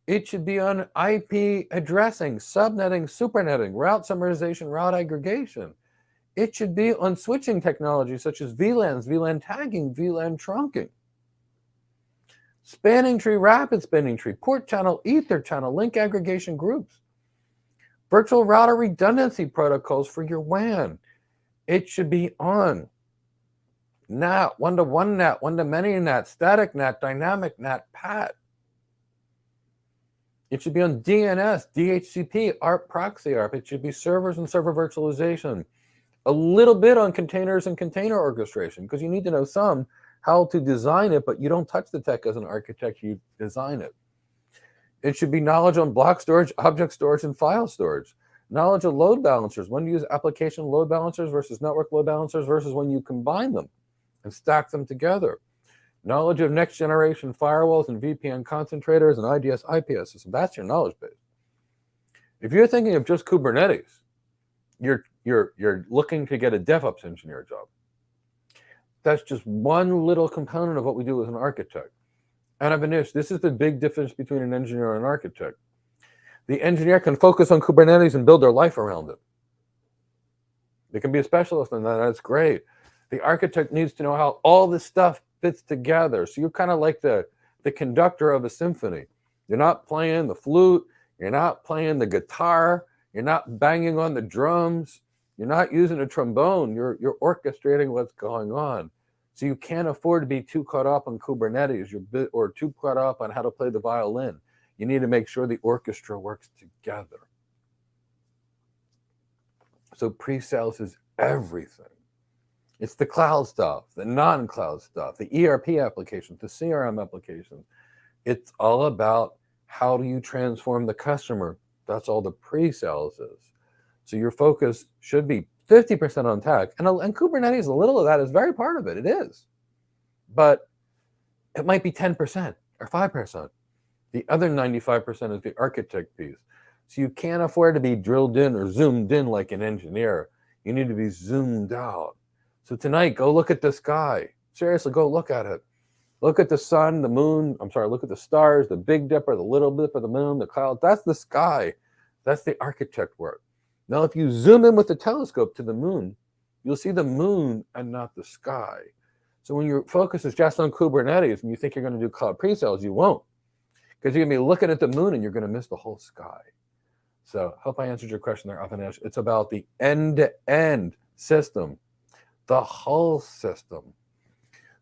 It should be on IP addressing, subnetting, supernetting, route summarization, route aggregation. It should be on switching technology such as VLANs, VLAN tagging, VLAN trunking. Spanning tree, rapid spanning tree, port channel, ether channel, link aggregation groups. Virtual router redundancy protocols for your WAN. It should be on NAT, one-to-one NAT, one-to-many NAT, static NAT, dynamic NAT, PAT. It should be on DNS, DHCP, ARP, proxy ARP. It should be servers and server virtualization. A little bit on containers and container orchestration, because you need to know how to design it, but you don't touch the tech as an architect, you design it. It should be knowledge on block storage, object storage, and file storage. Knowledge of load balancers, when to use application load balancers versus network load balancers versus when you combine them and stack them together. Knowledge of next generation firewalls and VPN concentrators and IDS IPS systems. That's your knowledge base. If you're thinking of just Kubernetes, you're looking to get a DevOps engineer job. That's just one little component of what we do as an architect. And Avanish, this is the big difference between an engineer and an architect. The engineer can focus on Kubernetes and build their life around it. They can be a specialist in that. That's great. The architect needs to know how all this stuff fits together. So you're kind of like the conductor of a symphony. You're not playing the flute. You're not playing the guitar. You're not banging on the drums. You're not using a trombone. You're orchestrating what's going on. So you can't afford to be too caught up on Kubernetes or too caught up on how to play the violin. You need to make sure the orchestra works together. So pre-sales is everything. It's the cloud stuff, the non-cloud stuff, the ERP applications, the CRM applications. It's all about how do you transform the customer. That's all the pre-sales is. So your focus should be 50% on tech. And Kubernetes, a little of that is very part of it. It is. But it might be 10% or 5%. The other 95% is the architect piece. So you can't afford to be drilled in or zoomed in like an engineer. You need to be zoomed out. So tonight, go look at the sky. Seriously, go look at it. Look at the sun, the moon. Look at the stars, the Big Dipper, the Little Dipper, the moon, the clouds. That's the sky. That's the architect work. Now, if you zoom in with the telescope to the moon, you'll see the moon and not the sky. So when your focus is just on Kubernetes and you think you're going to do cloud pre-sales, you won't. Because you're going to be looking at the moon and you're going to miss the whole sky. So hope I answered your question there, Avanesh. It's about the end-to-end system, the whole system.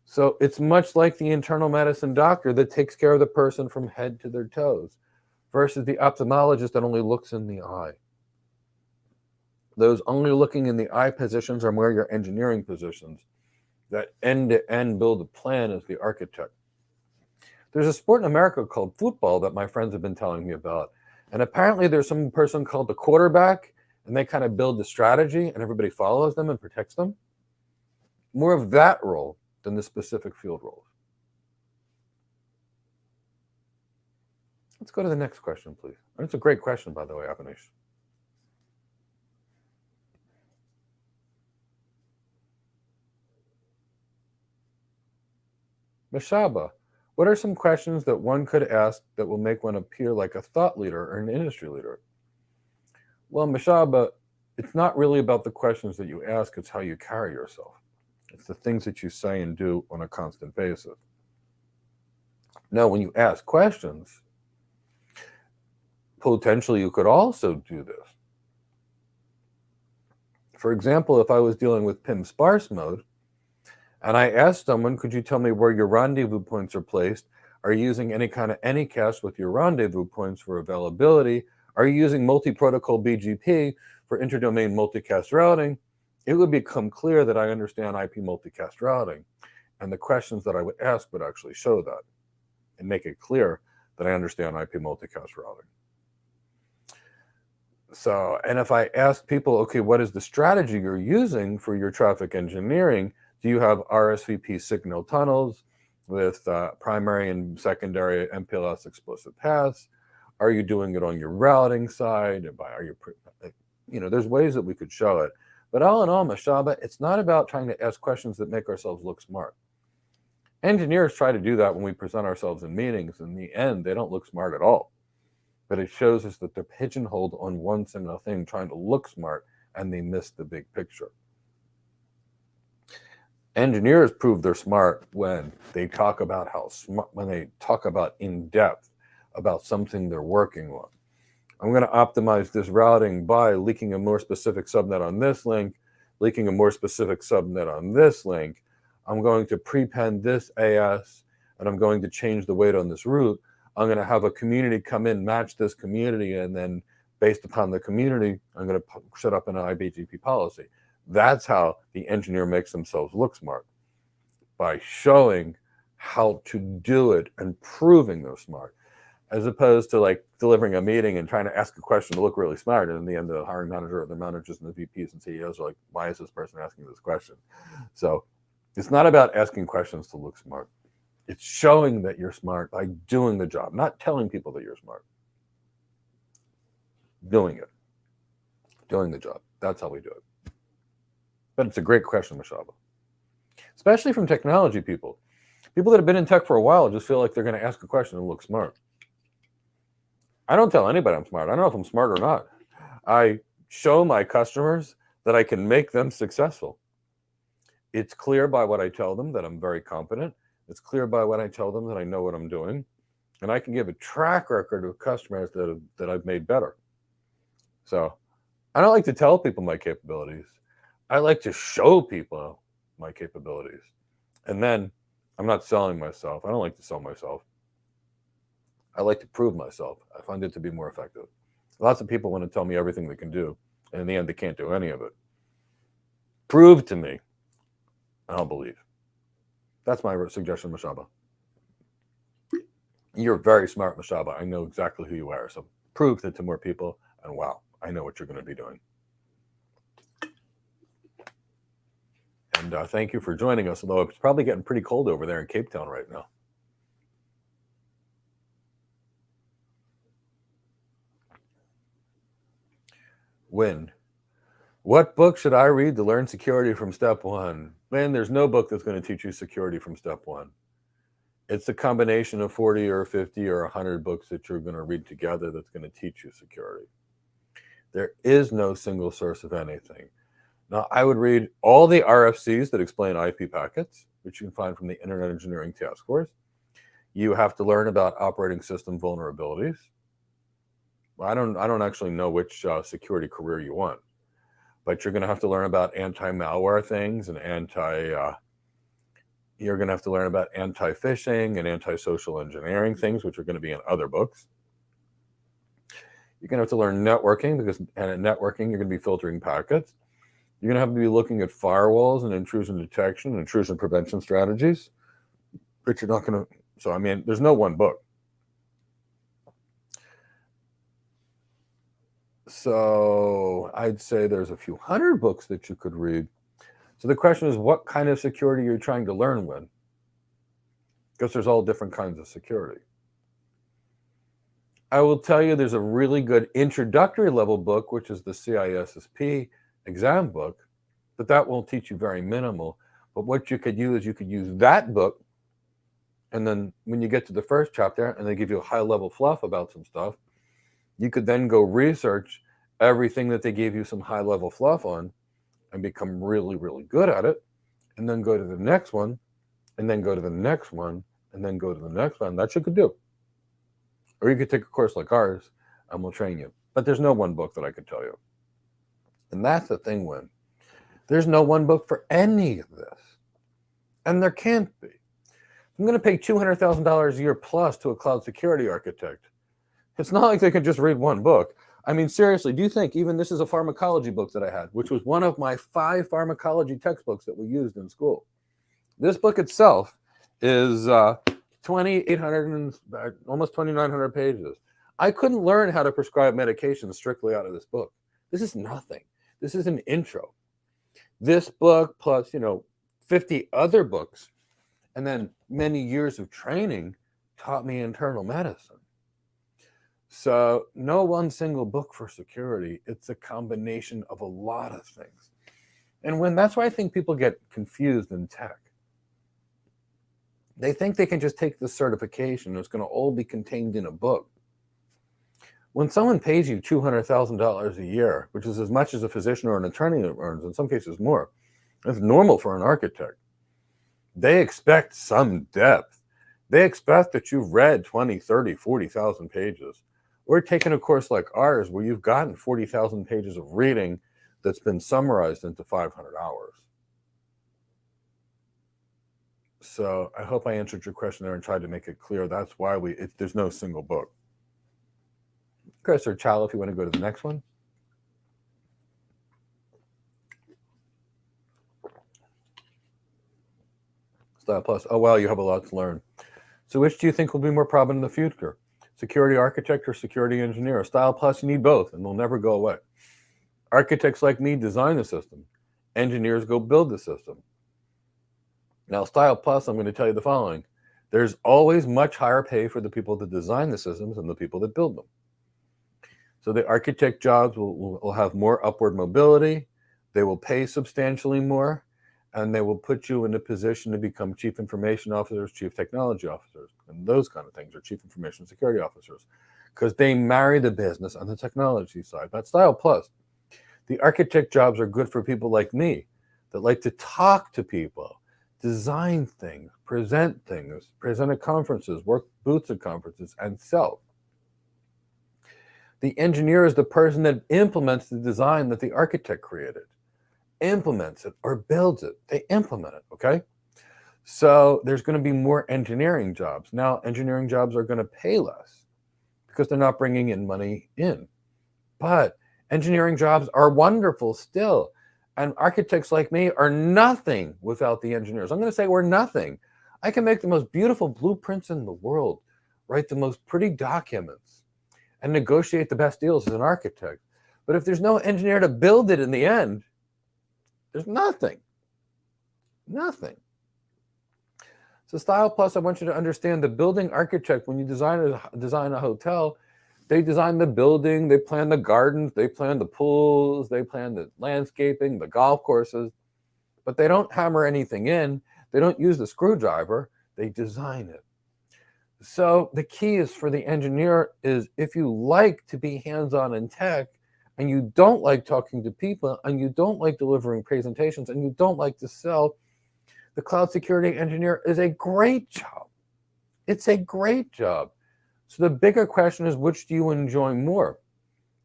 So it's much like the internal medicine doctor that takes care of the person from head to their toes versus the ophthalmologist that only looks in the eye. Those only looking in the eye positions are more your engineering positions. That end-to-end build a plan is the architect. There's a sport in America called football that my friends have been telling me about. And apparently there's some person called the quarterback, and they kind of build the strategy, and everybody follows them and protects them. More of that role than the specific field roles. Let's go to the next question, please. And it's a great question, by the way, Avanish. Mashaba, what are some questions that one could ask that will make one appear like a thought leader or an industry leader? Well, Mashaba, it's not really about the questions that you ask, it's how you carry yourself. It's the things that you say and do on a constant basis. Now, when you ask questions, potentially you could also do this. For example, if I was dealing with PIM sparse mode, and I asked someone, could you tell me where your rendezvous points are placed? Are you using any kind of anycast with your rendezvous points for availability? Are you using multi-protocol BGP for interdomain multicast routing? It would become clear that I understand IP multicast routing. And the questions that I would ask would actually show that and make it clear that I understand IP multicast routing. So, and if I ask people, okay, what is the strategy you're using for your traffic engineering? Do you have RSVP signal tunnels with primary and secondary MPLS explicit paths? Are you doing it on your routing side? There's ways that we could show it. But all in all, Mashaba, it's not about trying to ask questions that make ourselves look smart. Engineers try to do that when we present ourselves in meetings. In the end, they don't look smart at all. But it shows us that they're pigeonholed on one single thing, trying to look smart, and they miss the big picture. Engineers prove they're smart when they talk about in depth about something they're working on. I'm going to optimize this routing by leaking a more specific subnet on this link, leaking a more specific subnet on this link. I'm going to prepend this AS, and I'm going to change the weight on this route. I'm going to have a community come in, match this community, and then based upon the community, I'm going to set up an IBGP policy. That's how the engineer makes themselves look smart, by showing how to do it and proving they're smart, as opposed to like delivering a meeting and trying to ask a question to look really smart. And in the end, the hiring manager or the managers and the VPs and CEOs are like, why is this person asking this question? So it's not about asking questions to look smart. It's showing that you're smart by doing the job, not telling people that you're smart. Doing it. Doing the job. That's how we do it. But it's a great question, Mashaba. Especially from technology people. People that have been in tech for a while just feel like they're going to ask a question and look smart. I don't tell anybody I'm smart. I don't know if I'm smart or not. I show my customers that I can make them successful. It's clear by what I tell them that I'm very competent. It's clear by what I tell them that I know what I'm doing. And I can give a track record of customers that I've made better. So I don't like to tell people my capabilities. I like to show people my capabilities. And then I'm not selling myself. I don't like to sell myself. I like to prove myself. I find it to be more effective. Lots of people want to tell me everything they can do. And in the end, they can't do any of it. Prove to me. I don't believe. That's my suggestion, Mashaba. You're very smart, Mashaba. I know exactly who you are. So prove that to more people. And wow, I know what you're going to be doing. And thank you for joining us, although it's probably getting pretty cold over there in Cape Town right now. Win. What book should I read to learn security from step one? Man, there's no book that's going to teach you security from step one. It's a combination of 40 or 50 or 100 books that you're going to read together that's going to teach you security. There is no single source of anything. Now, I would read all the RFCs that explain IP packets, which you can find from the Internet Engineering Task Force. You have to learn about operating system vulnerabilities. I don't actually know which security career you want, but you're going to have to learn about anti-malware things and you're going to have to learn about anti-phishing and anti-social engineering things, which are going to be in other books. You're going to have to learn networking, because in networking, you're going to be filtering packets. You're going to have to be looking at firewalls and intrusion detection and intrusion prevention strategies, but you're not going to. So, I mean, there's no one book. So I'd say there's a few hundred books that you could read. So the question is, what kind of security you're trying to learn with? Because there's all different kinds of security. I will tell you there's a really good introductory level book, which is the CISSP exam book, but that won't teach you very minimal. But what you could use that book, and then when you get to the first chapter and they give you a high level fluff about some stuff, you could then go research everything that they gave you some high level fluff on and become really, really good at it, and then go to the next one, and then go to the next one, and then go to the next one. That you could do. Or you could take a course like ours, and we'll train you. But there's no one book that I could tell you. And that's the thing, Win. There's no one book for any of this. And there can't be. I'm going to pay $200,000 a year plus to a cloud security architect. It's not like they can just read one book. I mean, seriously, do you think even this is a pharmacology book that I had, which was one of my 5 pharmacology textbooks that we used in school. This book itself is 2,800 and almost 2,900 pages. I couldn't learn how to prescribe medication strictly out of this book. This is nothing. This is an intro. This book plus, 50 other books and then many years of training taught me internal medicine. So no one single book for security. It's a combination of a lot of things. And that's why I think people get confused in tech. They think they can just take the certification and it's going to all be contained in a book. When someone pays you $200,000 a year, which is as much as a physician or an attorney earns, in some cases more, it's normal for an architect. They expect some depth. They expect that you've read 20, 30, 40,000 pages. Or taken a course like ours where you've gotten 40,000 pages of reading that's been summarized into 500 hours. So I hope I answered your question there and tried to make it clear. That's why there's no single book. Chris or Chal, if you want to go to the next one. Style Plus. Oh, wow, you have a lot to learn. So which do you think will be more prominent in the future? Security architect or security engineer? Style Plus, you need both, and they'll never go away. Architects like me design the system. Engineers go build the system. Now, Style Plus, I'm going to tell you the following. There's always much higher pay for the people that design the systems than the people that build them. So the architect jobs will have more upward mobility. They will pay substantially more, and they will put you in a position to become chief information officers, chief technology officers, and those kind of things, or chief information security officers, because they marry the business on the technology side. But Style Plus, the architect jobs are good for people like me that like to talk to people, design things, present at conferences, work booths at conferences, and sell. The engineer is the person that implements the design that the architect created, implements it or builds it. They implement it, okay? So there's going to be more engineering jobs. Now, engineering jobs are going to pay less because they're not bringing in money in. But engineering jobs are wonderful still. And architects like me are nothing without the engineers. I'm going to say we're nothing. I can make the most beautiful blueprints in the world, write the most pretty documents, and negotiate the best deals as an architect. But if there's no engineer to build it in the end, there's nothing. Nothing. So Style Plus, I want you to understand the building architect, when you design a hotel, they design the building, they plan the gardens, they plan the pools, they plan the landscaping, the golf courses, but they don't hammer anything in. They don't use the screwdriver. They design it. So the key is for the engineer is if you like to be hands-on in tech and you don't like talking to people and you don't like delivering presentations and you don't like to sell, the cloud security engineer is a great job. It's a great job. So the bigger question is, which do you enjoy more?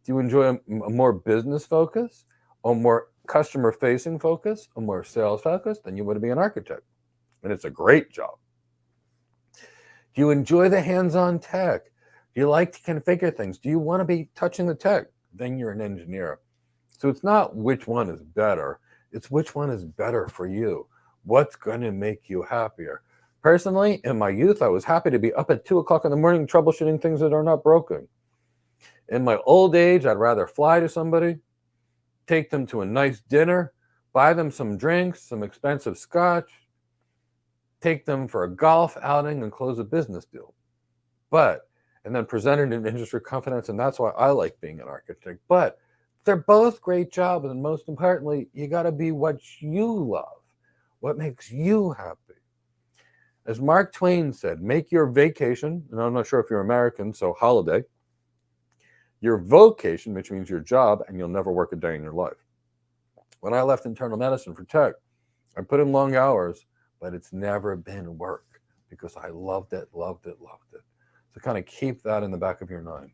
Do you enjoy a more business focus, a more customer-facing focus, a more sales focus? Then you want to be an architect. And it's a great job. Do you enjoy the hands-on tech? Do you like to configure things? Do you want to be touching the tech? Then you're an engineer. So it's not which one is better. It's which one is better for you. What's going to make you happier? Personally, in my youth, I was happy to be up at 2 o'clock in the morning troubleshooting things that are not broken. In my old age, I'd rather fly to somebody, take them to a nice dinner, buy them some drinks, some expensive scotch, take them for a golf outing and close a business deal. And then present it in industry confidence, and that's why I like being an architect. But they're both great jobs, and most importantly, you got to be what you love, what makes you happy. As Mark Twain said, make your vacation, and I'm not sure if you're American, so holiday, your vocation, which means your job, and you'll never work a day in your life. When I left internal medicine for tech, I put in long hours, but it's never been work because I loved it. So kind of keep that in the back of your mind.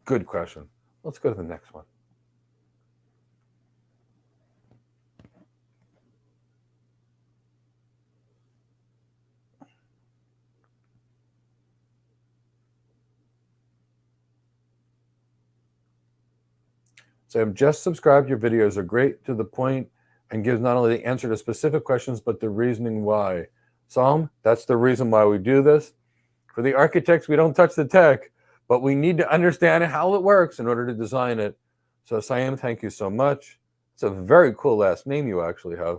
Good question. Let's go to the next one. So I've just subscribed. Your videos are great, to the point, and gives not only the answer to specific questions, but the reasoning why. Psalm, that's the reason why we do this. For the architects, we don't touch the tech, but we need to understand how it works in order to design it. So Siam, thank you so much. It's a very cool last name you actually have.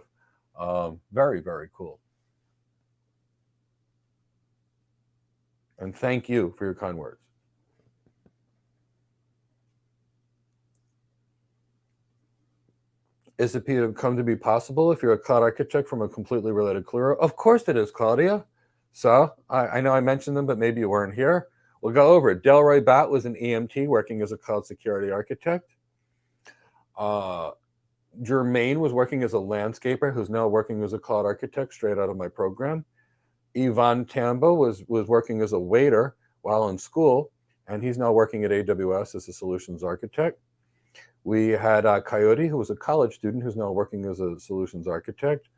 Very, very cool. And thank you for your kind words. Is it come to be possible if you're a cloud architect from a completely related career? Of course it is, Claudia. So I know I mentioned them, but maybe you weren't here. We'll go over it. Delroy Batt was an EMT working as a cloud security architect. Jermaine was working as a landscaper who's now working as a cloud architect straight out of my program. Yvonne Tambo was working as a waiter while in school, and he's now working at AWS as a solutions architect. We had Coyote, who was a college student who's now working as a solutions architect.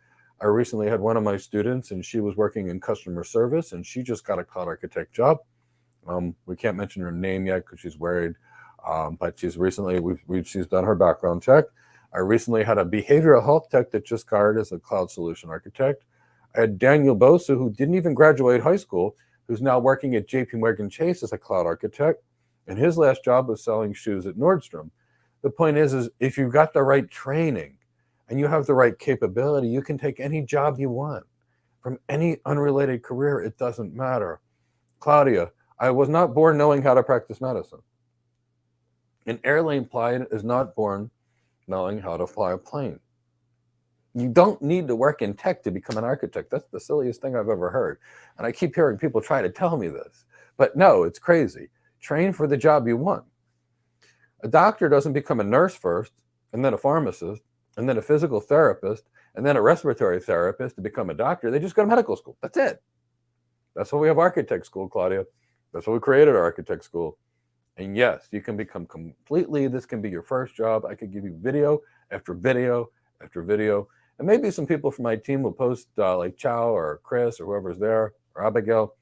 I recently had one of my students, and she was working in customer service, and she just got a cloud architect job. We can't mention her name yet because she's worried, but she's recently, she's done her background check. I recently had a behavioral health tech that just hired as a cloud solution architect. I had Daniel Bosa, who didn't even graduate high school, who's now working at JP Morgan Chase as a cloud architect, and his last job was selling shoes at Nordstrom. The point is if you've got the right training and you have the right capability, you can take any job you want from any unrelated career. It doesn't matter. Claudia, I was not born knowing how to practice medicine. An airline pilot is not born knowing how to fly a plane. You don't need to work in tech to become an architect. That's the silliest thing I've ever heard. And I keep hearing people try to tell me this. But no, it's crazy. Train for the job you want. A doctor doesn't become a nurse first, and then a pharmacist, and then a physical therapist, and then a respiratory therapist to become a doctor. They just go to medical school. That's it. That's why we have architect school, Claudia. That's why we created our architect school. And yes, you can become completely, this can be your first job. I could give you video after video after video. And maybe some people from my team will post like Chow or Chris or whoever's there, or Abigail,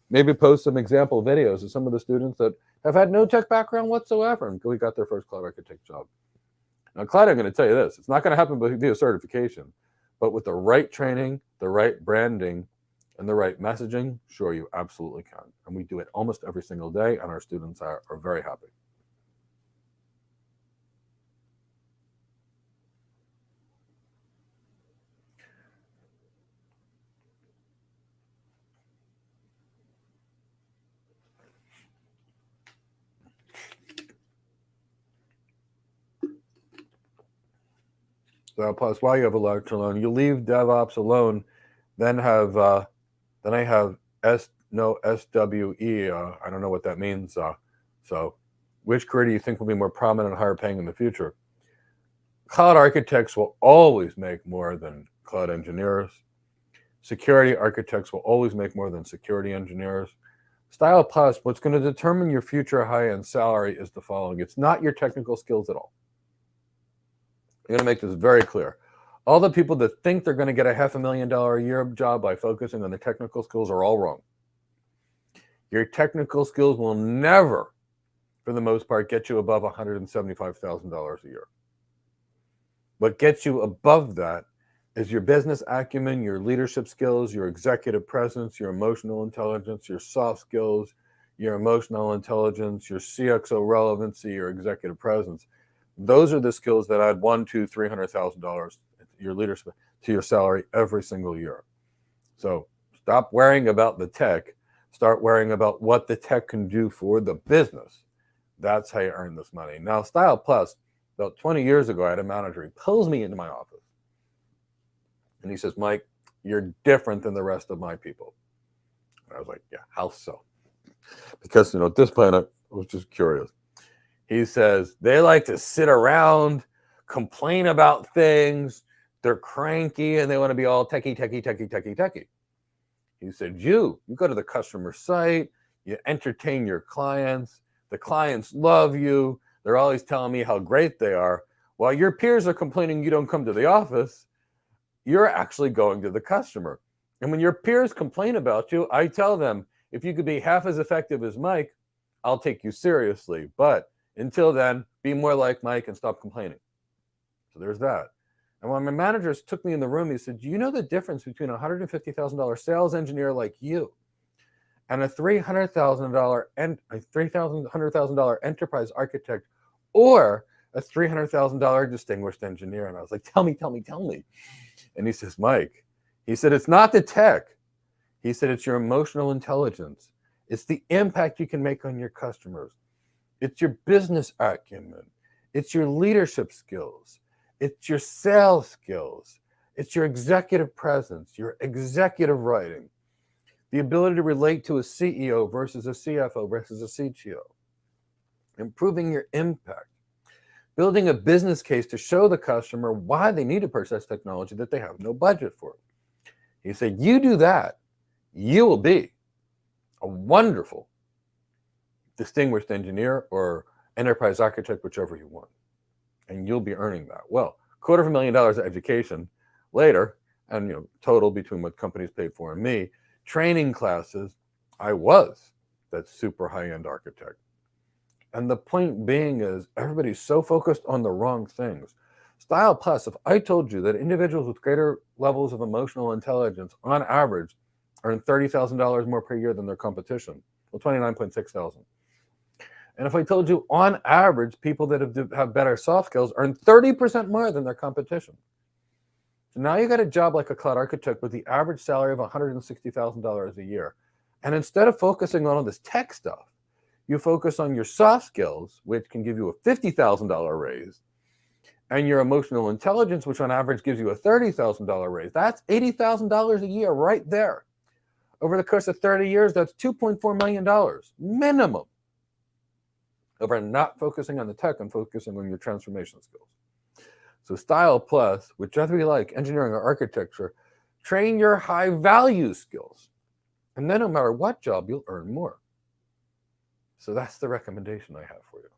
maybe post some example videos of some of the students that have had no tech background whatsoever until we got their first cloud architect job. Now, Claudia, I'm going to tell you this. It's not going to happen via certification, but with the right training, the right branding, and the right messaging, sure, you absolutely can. And we do it almost every single day, and our students are very happy. So plus, why you have a lot to learn. You leave DevOps alone, then I have SWE. I don't know what that means. So, which career do you think will be more prominent and higher paying in the future? Cloud architects will always make more than cloud engineers. Security architects will always make more than security engineers. Style Plus, what's going to determine your future high-end salary is the following. It's not your technical skills at all. I'm going to make this very clear. All the people that think they're going to get a $500,000 a year job by focusing on the technical skills are all wrong. Your technical skills will never, for the most part, get you above $175,000 a year. What gets you above that is your business acumen, your leadership skills, your executive presence, your emotional intelligence, your soft skills, your emotional intelligence, your CXO relevancy, your executive presence. Those are the skills that add $100,000, $200,000, $300,000 your leadership to your salary every single year. So stop worrying about the tech. Start worrying about what the tech can do for the business. That's how you earn this money. Now, Style Plus, about 20 years ago, I had a manager. He pulls me into my office. And he says, Mike, you're different than the rest of my people. And I was like, yeah, how so? Because, at this point, I was just curious. He says, they like to sit around, complain about things. They're cranky and they want to be all techie. He said, you go to the customer site, you entertain your clients. The clients love you. They're always telling me how great they are. While your peers are complaining you don't come to the office, you're actually going to the customer. And when your peers complain about you, I tell them, if you could be half as effective as Mike, I'll take you seriously. But until then, be more like Mike and stop complaining. So there's that. And when my managers took me in the room, he said, "Do you know the difference between a $150,000 sales engineer like you and a $300,000 enterprise architect or a $300,000 distinguished engineer?" And I was like, "Tell me, tell me, tell me." And he says, "Mike," he said, "it's not the tech." He said, "It's your emotional intelligence. It's the impact you can make on your customers. It's your business acumen. It's your leadership skills. It's your sales skills. It's your executive presence, your executive writing, the ability to relate to a CEO versus a CFO versus a CTO, improving your impact, building a business case to show the customer why they need to purchase technology that they have no budget for." He said, "You do that, you will be a wonderful distinguished engineer or enterprise architect, whichever you want. And you'll be earning that." Well, $250,000 of education later, and total between what companies paid for and me, training classes, I was that super high-end architect. And the point being is everybody's so focused on the wrong things. Style Plus, if I told you that individuals with greater levels of emotional intelligence on average earn $30,000 more per year than their competition, well, 29,600. And if I told you on average, people that have better soft skills earn 30% more than their competition. So now you got a job like a cloud architect with the average salary of $160,000 a year. And instead of focusing on all this tech stuff, you focus on your soft skills, which can give you a $50,000 raise, and your emotional intelligence, which on average gives you a $30,000 raise. That's $80,000 a year right there. Over the course of 30 years, that's $2.4 million minimum. Over not focusing on the tech and focusing on your transformation skills. So Style Plus, whichever you like, engineering or architecture, train your high value skills. And then no matter what job, you'll earn more. So that's the recommendation I have for you.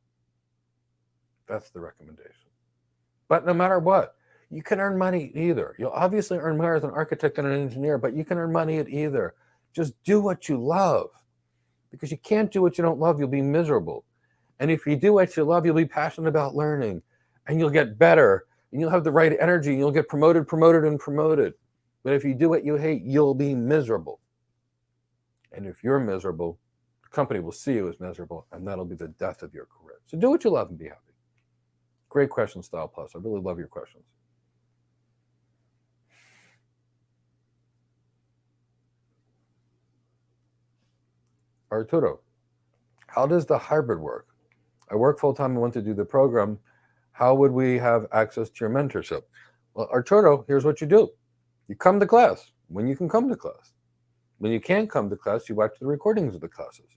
That's the recommendation. But no matter what, you can earn money either. You'll obviously earn more as an architect than an engineer, but you can earn money at either. Just do what you love. Because you can't do what you don't love, you'll be miserable. And if you do what you love, you'll be passionate about learning, and you'll get better, and you'll have the right energy, and you'll get promoted. But if you do what you hate, you'll be miserable. And if you're miserable, the company will see you as miserable, and that'll be the death of your career. So do what you love and be happy. Great question, Style Plus. I really love your questions. Arturo, how does the hybrid work? I work full-time and want to do the program. How would we have access to your mentorship? Well, Arturo, here's what you do. You come to class when you can come to class. When you can't come to class, you watch the recordings of the classes.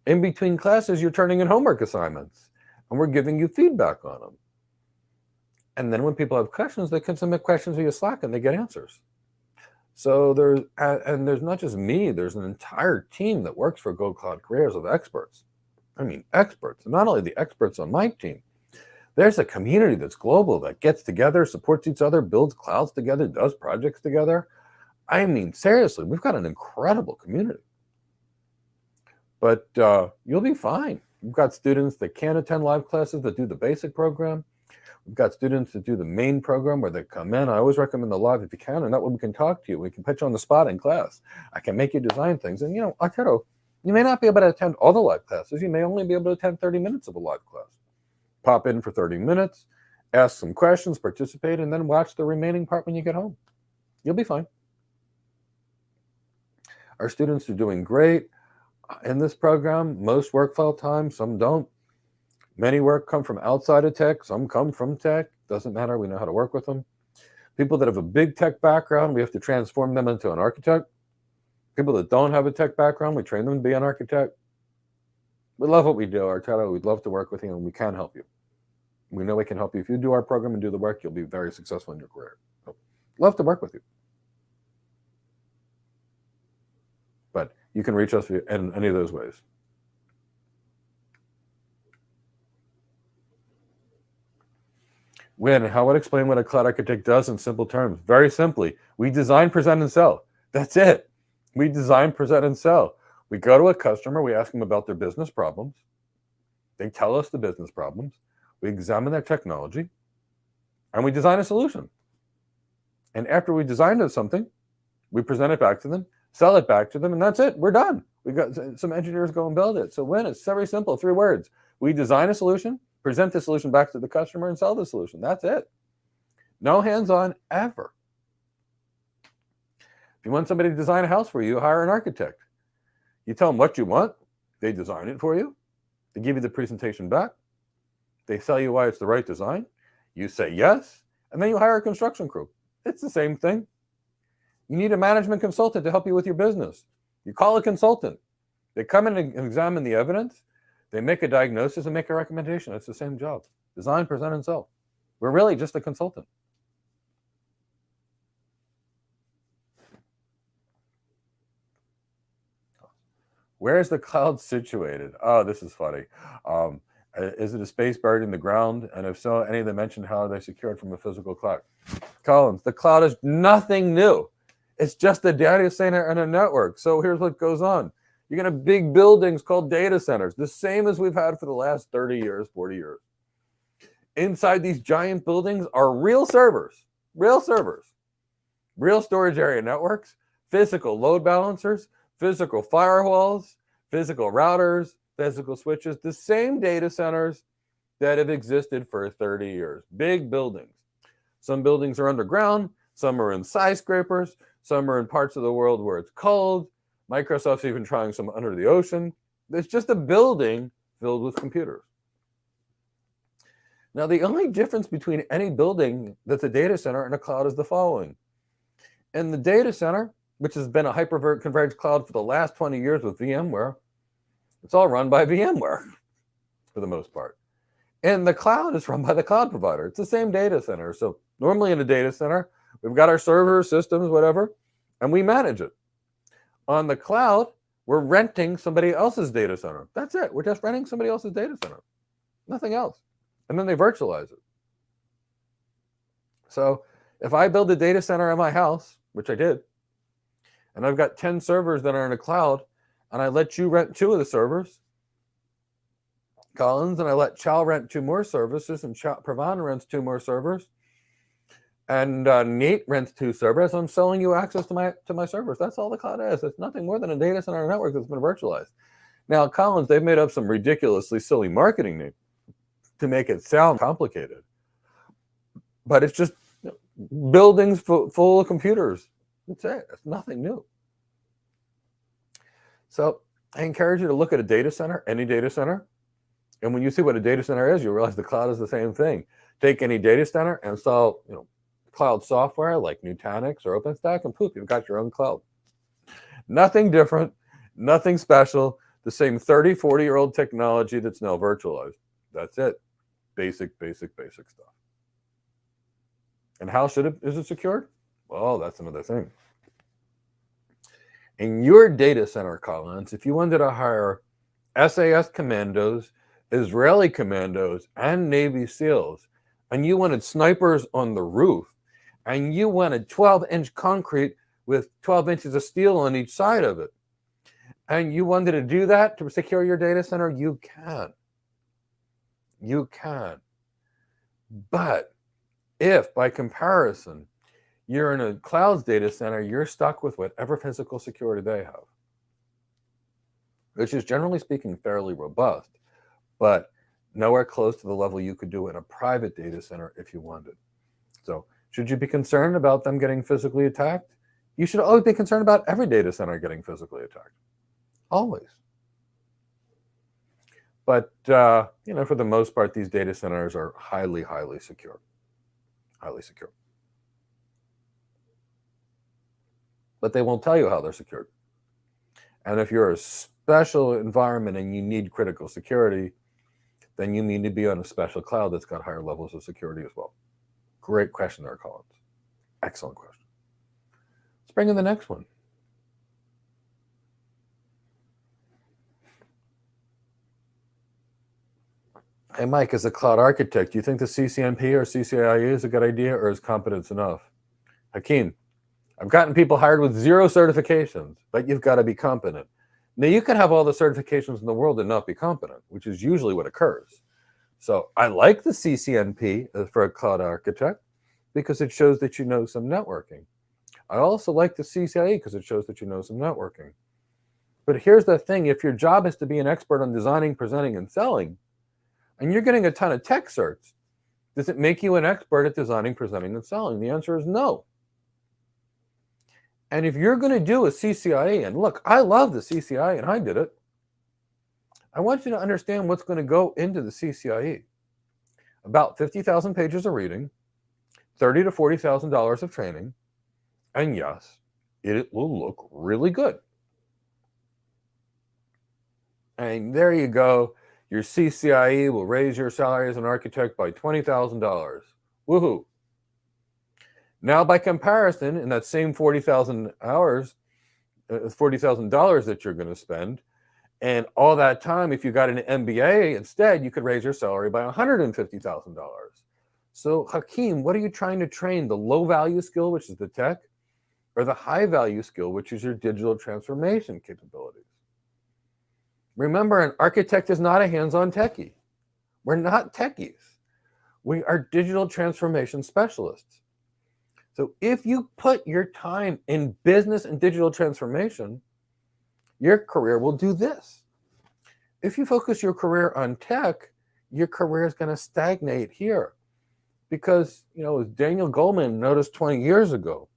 In between classes, you're turning in homework assignments, and we're giving you feedback on them. And then when people have questions, they can submit questions via Slack, and they get answers. So there's not just me, there's an entire team that works for Go Cloud Careers of experts. I mean, experts. And not only the experts on my team, there's a community that's global that gets together, supports each other, builds clouds together, does projects together. I mean, seriously, we've got an incredible community. But you'll be fine. We've got students that can't attend live classes that do the basic program. We've got students that do the main program where they come in. I always recommend the live if you can, and that way we can talk to you. We can put you on the spot in class. I can make you design things. And, Arturo, you may not be able to attend all the live classes. You may only be able to attend 30 minutes of a live class. Pop in for 30 minutes, ask some questions, participate, and then watch the remaining part when you get home. You'll be fine. Our students are doing great in this program. Most work full-time, some don't. Many come from outside of tech, some come from tech. Doesn't matter, we know how to work with them. People that have a big tech background, we have to transform them into an architect. People that don't have a tech background, we train them to be an architect. We love what we do, Arturo. We'd love to work with you, and we can help you. We know we can help you. If you do our program and do the work, you'll be very successful in your career. So, love to work with you. But you can reach us in any of those ways. How would I explain what a cloud architect does in simple terms? Very simply, we design, present, and sell. That's it. We design, present, and sell. We go to a customer, we ask them about their business problems. They tell us the business problems. We examine their technology. and we design a solution. And after we designed something, we present it back to them, sell it back to them, and that's it. We're done. We got some engineers go and build it. So when it's very simple, 3 words. We design a solution, present the solution back to the customer, and sell the solution. That's it. No hands-on ever. If you want somebody to design a house for you, hire an architect. You tell them what you want. They design it for you. They give you the presentation back. They tell you why it's the right design. You say yes, and then you hire a construction crew. It's the same thing. You need a management consultant to help you with your business. You call a consultant. They come in and examine the evidence. They make a diagnosis and make a recommendation. It's the same job. Design, present, and sell. We're really just a consultant. Where is the cloud situated? Oh, this is funny. Is it a space buried in the ground? And if so, any of them mentioned how are they secured from a physical cloud? Collins, the cloud is nothing new. It's just a data center and a network. So here's what goes on. You're going to have big buildings called data centers, the same as we've had for the last 30 years, 40 years. Inside these giant buildings are real servers, real storage area networks, physical load balancers, physical firewalls, physical routers, physical switches, the same data centers that have existed for 30 years. Big buildings. Some buildings are underground, some are in skyscrapers, some are in parts of the world where it's cold. Microsoft's even trying some under the ocean. It's just a building filled with computers. Now, the only difference between any building that's a data center and a cloud is the following. In the data center, which has been a hyper-converged cloud for the last 20 years with VMware, it's all run by VMware for the most part. And the cloud is run by the cloud provider. It's the same data center. So normally in a data center, we've got our servers, systems, whatever, and we manage it. On the cloud, we're renting somebody else's data center. That's it. We're just renting somebody else's data center. Nothing else. And then they virtualize it. So if I build a data center in my house, which I did, and I've got 10 servers that are in a cloud, and I let you rent 2 of the servers, Collins, and I let Chow rent 2 more services, and Pravan rents 2 more servers, and Nate rents 2 servers. I'm selling you access to my servers. That's all the cloud is. It's nothing more than a data center network that's been virtualized. Now, Collins, they've made up some ridiculously silly marketing name to make it sound complicated, but it's just buildings full of computers. That's it. It's nothing new. So I encourage you to look at a data center, any data center. And when you see what a data center is, you realize the cloud is the same thing. Take any data center and install cloud software like Nutanix or OpenStack, and poof, you've got your own cloud. Nothing different, nothing special, the same 30, 40-year-old technology that's now virtualized. That's it. Basic stuff. And how is it secured? Well, that's another thing. In your data center, Collins, if you wanted to hire SAS commandos, Israeli commandos, and Navy SEALs, and you wanted snipers on the roof, and you wanted 12-inch concrete with 12 inches of steel on each side of it, and you wanted to do that to secure your data center, you can. You can. But if, by comparison, you're in a cloud's data center, you're stuck with whatever physical security they have, which is generally speaking fairly robust, but nowhere close to the level you could do in a private data center if you wanted. So should you be concerned about them getting physically attacked? You should always be concerned about every data center getting physically attacked. Always. But, for the most part, these data centers are highly, highly secure. Highly secure. But they won't tell you how they're secured. And if you're a special environment and you need critical security, then you need to be on a special cloud that's got higher levels of security as well. Great question there, Collins. Excellent question. Let's bring in the next one. Hey, Mike, as a cloud architect, do you think the CCNP or CCIE is a good idea, or is competence enough? Hakeem, I've gotten people hired with 0 certifications, but you've got to be competent. Now, you can have all the certifications in the world and not be competent, which is usually what occurs. So I like the CCNP for a cloud architect because it shows that you know some networking. I also like the CCIE because it shows that you know some networking. But here's the thing, if your job is to be an expert on designing, presenting, and selling, and you're getting a ton of tech certs, does it make you an expert at designing, presenting, and selling? The answer is no. And if you're going to do a CCIE, and look, I love the CCIE and I did it, I want you to understand what's going to go into the CCIE. About 50,000 pages of reading, $30,000 to $40,000 of training, and yes, it will look really good. And there you go. Your CCIE will raise your salary as an architect by $20,000. Woohoo. Now, by comparison, in that same 40,000 hours, $40,000 that you're going to spend, and all that time, if you got an MBA instead, you could raise your salary by $150,000. So, Hakeem, what are you trying to train? The low value skill, which is the tech, or the high value skill, which is your digital transformation capabilities? Remember, an architect is not a hands-on techie. We're not techies. We are digital transformation specialists. So if you put your time in business and digital transformation, your career will do this. If you focus your career on tech, your career is going to stagnate here. Because, as Daniel Goleman noticed 20 years ago,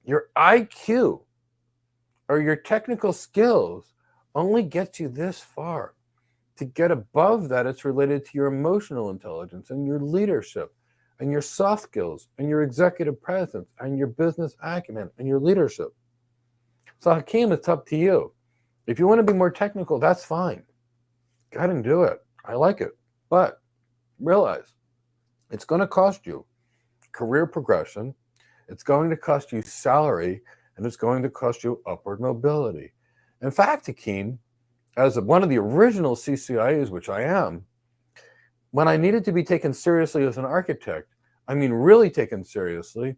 your IQ or your technical skills only gets you this far. To get above that, it's related to your emotional intelligence and your leadership and your soft skills and your executive presence and your business acumen and your leadership. So Hakeem, it's up to you. If you want to be more technical, that's fine. Go ahead and do it. I like it. But realize it's going to cost you career progression, it's going to cost you salary, and it's going to cost you upward mobility. In fact, Hakeem, as one of the original CCIEs, which I am, when I needed to be taken seriously as an architect, I mean really taken seriously,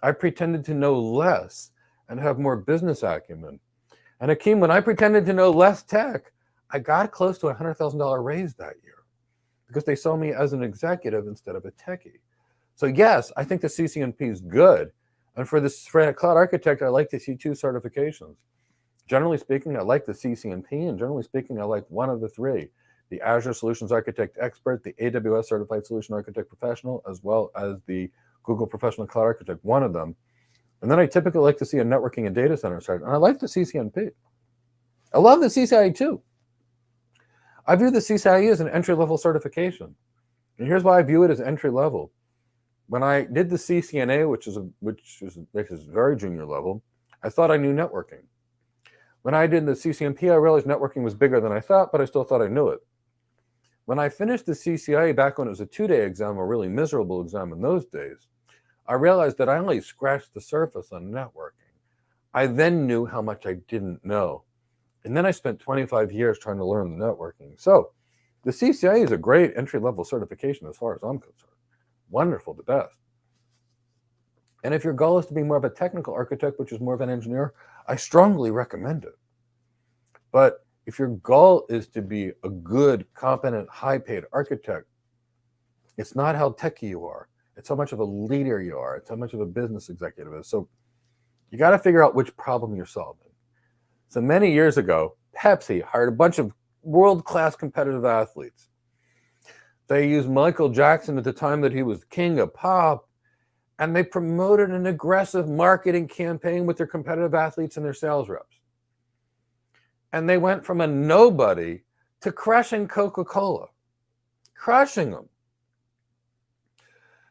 I pretended to know less and have more business acumen. And Hakeem, when I pretended to know less tech, I got close to a $100,000 raise that year because they saw me as an executive instead of a techie. So yes, I think the CCNP is good. And for a cloud architect, I like to see 2 certifications. Generally speaking, I like the CCNP, and generally speaking, I like one of the 3. The Azure Solutions Architect Expert, the AWS Certified Solution Architect Professional, as well as the Google Professional Cloud Architect, one of them. And then I typically like to see a networking and data center side, and I like the CCNP. I love the CCIE too. I view the CCIE as an entry-level certification. And here's why I view it as entry-level. When I did the CCNA, which is very junior level, I thought I knew networking. When I did the CCNP, I realized networking was bigger than I thought, but I still thought I knew it. When I finished the CCIE back when it was a 2-day exam, a really miserable exam in those days, I realized that I only scratched the surface on networking. I then knew how much I didn't know. And then I spent 25 years trying to learn the networking. So the CCIE is a great entry-level certification as far as I'm concerned. Wonderful, the best. And if your goal is to be more of a technical architect, which is more of an engineer, I strongly recommend it. But if your goal is to be a good, competent, high-paid architect, it's not how techy you are. It's how much of a leader you are. It's how much of a business executive is. So you got to figure out which problem you're solving. So many years ago, Pepsi hired a bunch of world-class competitive athletes. They used Michael Jackson at the time that he was king of pop, and they promoted an aggressive marketing campaign with their competitive athletes and their sales reps. And they went from a nobody to crushing Coca-Cola, crushing them.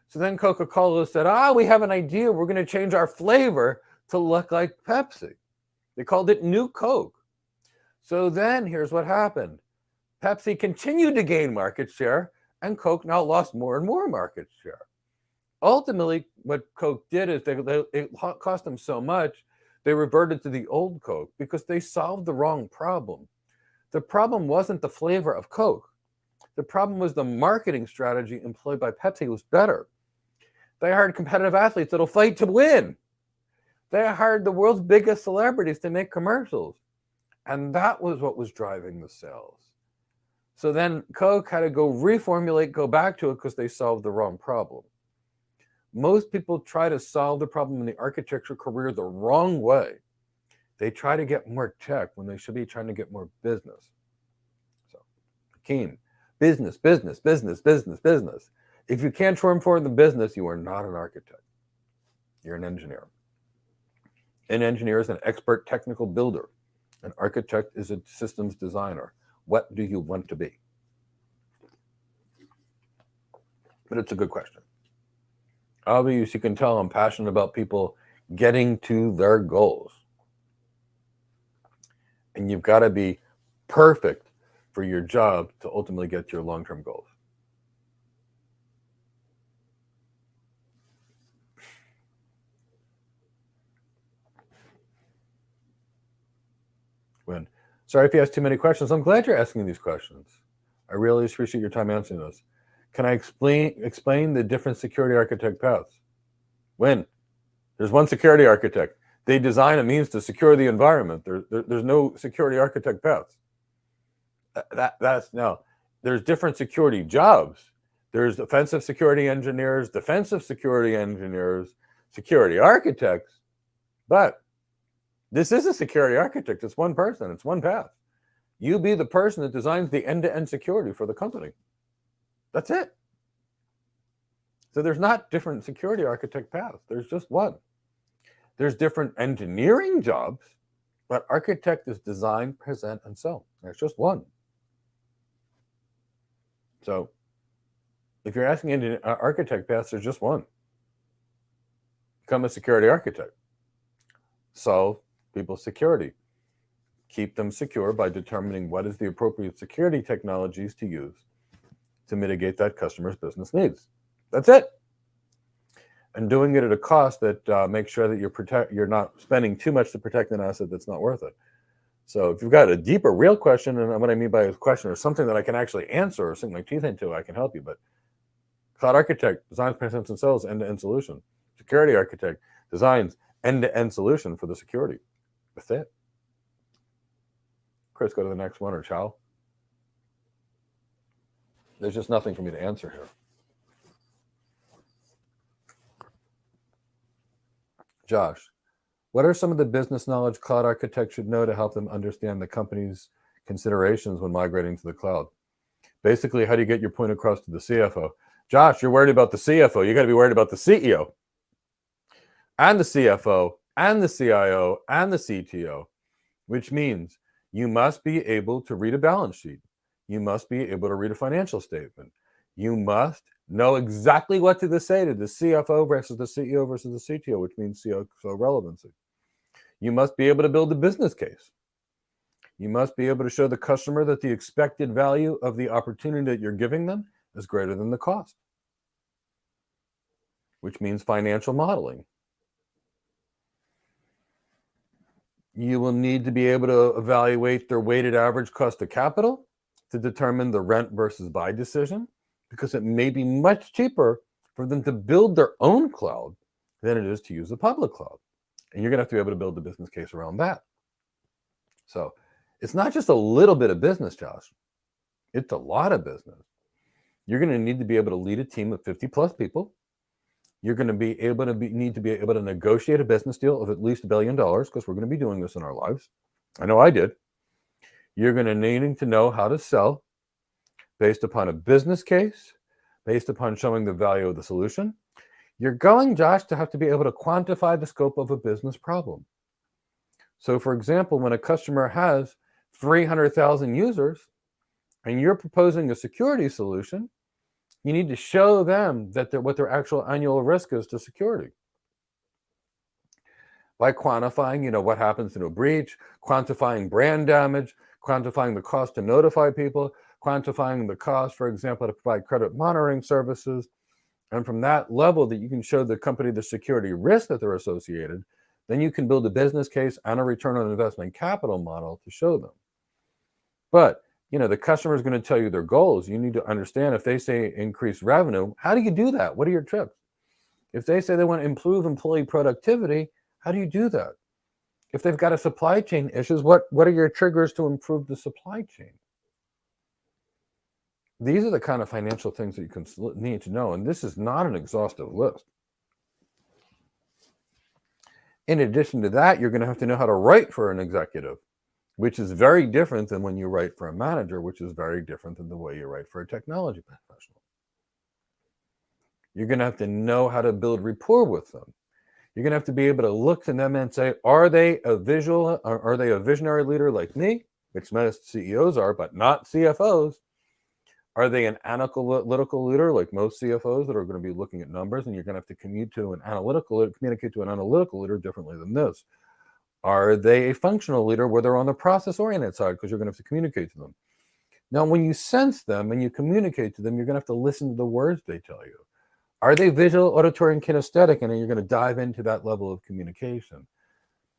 So then Coca-Cola said, we have an idea. We're going to change our flavor to look like Pepsi. They called it New Coke. So then here's what happened. Pepsi continued to gain market share, and Coke now lost more and more market share. Ultimately, what Coke did is it cost them so much, they reverted to the old Coke because they solved the wrong problem. The problem wasn't the flavor of Coke. The problem was the marketing strategy employed by Pepsi was better. They hired competitive athletes that'll fight to win. They hired the world's biggest celebrities to make commercials. And that was what was driving the sales. So then Coke had to go reformulate, go back to it because they solved the wrong problem. Most people try to solve the problem in the architecture career the wrong way. They try to get more tech when they should be trying to get more business. So, Keen, business, business, business, business, business. If you can't transform the business, you are not an architect. You're an engineer. An engineer is an expert technical builder. An architect is a systems designer. What do you want to be? But it's a good question. Obviously, you can tell I'm passionate about people getting to their goals. And you've got to be perfect for your job to ultimately get to your long-term goals. Sorry if you asked too many questions. I'm glad you're asking these questions. I really appreciate your time answering those. Can I explain the different security architect paths? There's one security architect. They design a means to secure the environment. There's no security architect paths. There's different security jobs. There's offensive security engineers, defensive security engineers, security architects, but this is a security architect. It's one person. It's one path. You be the person that designs the end-to-end security for the company. That's it. So there's not different security architect paths. There's just one. There's different engineering jobs, but architect is design, present, and sell. There's just one. So if you're asking architect paths, there's just one. Become a security architect. Solve people's security. Keep them secure by determining what is the appropriate security technologies to use to mitigate that customer's business needs. That's it. And doing it at a cost that makes sure that you're not spending too much to protect an asset that's not worth it. So if you've got a deeper, real question, and what I mean by a question or something that I can actually answer or sink my teeth into, I can help you. But cloud architect designs, presents, and sells end-to-end solution. Security architect designs end-to-end solution for the security. That's it. Chris, go to the next one, or Chow. There's just nothing for me to answer here. Josh, what are some of the business knowledge cloud architects should know to help them understand the company's considerations when migrating to the cloud? Basically, how do you get your point across to the CFO? Josh, you're worried about the CFO. You got to be worried about the CEO and the CFO and the CIO and the CTO, which means you must be able to read a balance sheet. You must be able to read a financial statement. You must know exactly what to say to the CFO versus the CEO versus the CTO, which means CFO relevancy. You must be able to build a business case. You must be able to show the customer that the expected value of the opportunity that you're giving them is greater than the cost, which means financial modeling. You will need to be able to evaluate their weighted average cost of capital to determine the rent versus buy decision, because it may be much cheaper for them to build their own cloud than it is to use a public cloud. And you're going to have to be able to build the business case around that. So it's not just a little bit of business, Josh. It's a lot of business. You're going to need to be able to lead a team of 50 plus people. You're going to need to be able to negotiate a business deal of at least $1 billion, because we're going to be doing this in our lives. I know I did. You're going to need to know how to sell based upon a business case, based upon showing the value of the solution. You're going, Josh, to have to be able to quantify the scope of a business problem. So, for example, when a customer has 300,000 users and you're proposing a security solution, you need to show them that what their actual annual risk is to security. By quantifying, what happens in a breach, quantifying brand damage, quantifying the cost to notify people, quantifying the cost, for example, to provide credit monitoring services. And from that level that you can show the company the security risk that they're associated, then you can build a business case and a return on investment capital model to show them. But the customer is going to tell you their goals. You need to understand, if they say increase revenue, how do you do that? What are your tricks? If they say they want to improve employee productivity, how do you do that? If they've got a supply chain issues, what are your triggers to improve the supply chain? These are the kind of financial things that you need to know, and this is not an exhaustive list. In addition to that, you're going to have to know how to write for an executive, which is very different than when you write for a manager, which is very different than the way you write for a technology professional. You're going to have to know how to build rapport with them. You're going to have to be able to look to them and say, are they a visionary leader like me, which most CEOs are, but not CFOs? Are they an analytical leader like most CFOs that are going to be looking at numbers, and you're going to have to communicate to an analytical leader differently than this? Are they a functional leader where they're on the process-oriented side, because you're going to have to communicate to them? Now, when you sense them and you communicate to them, you're going to have to listen to the words they tell you. Are they visual, auditory, and kinesthetic? And then you're going to dive into that level of communication.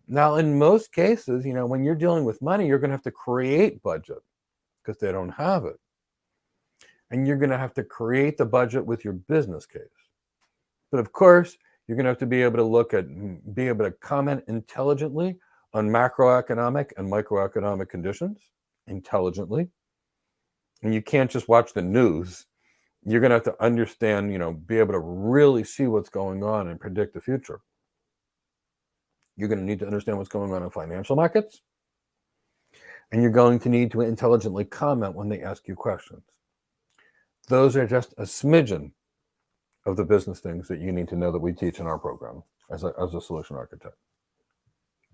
Now, in most cases, when you're dealing with money, you're going to have to create budget because they don't have it. And you're going to have to create the budget with your business case. But of course, you're going to have to be able to comment intelligently on macroeconomic and microeconomic conditions intelligently. And you can't just watch the news. You're going to have to understand, be able to really see what's going on and predict the future. You're going to need to understand what's going on in financial markets. And you're going to need to intelligently comment when they ask you questions. Those are just a smidgen of the business things that you need to know that we teach in our program as a solution architect.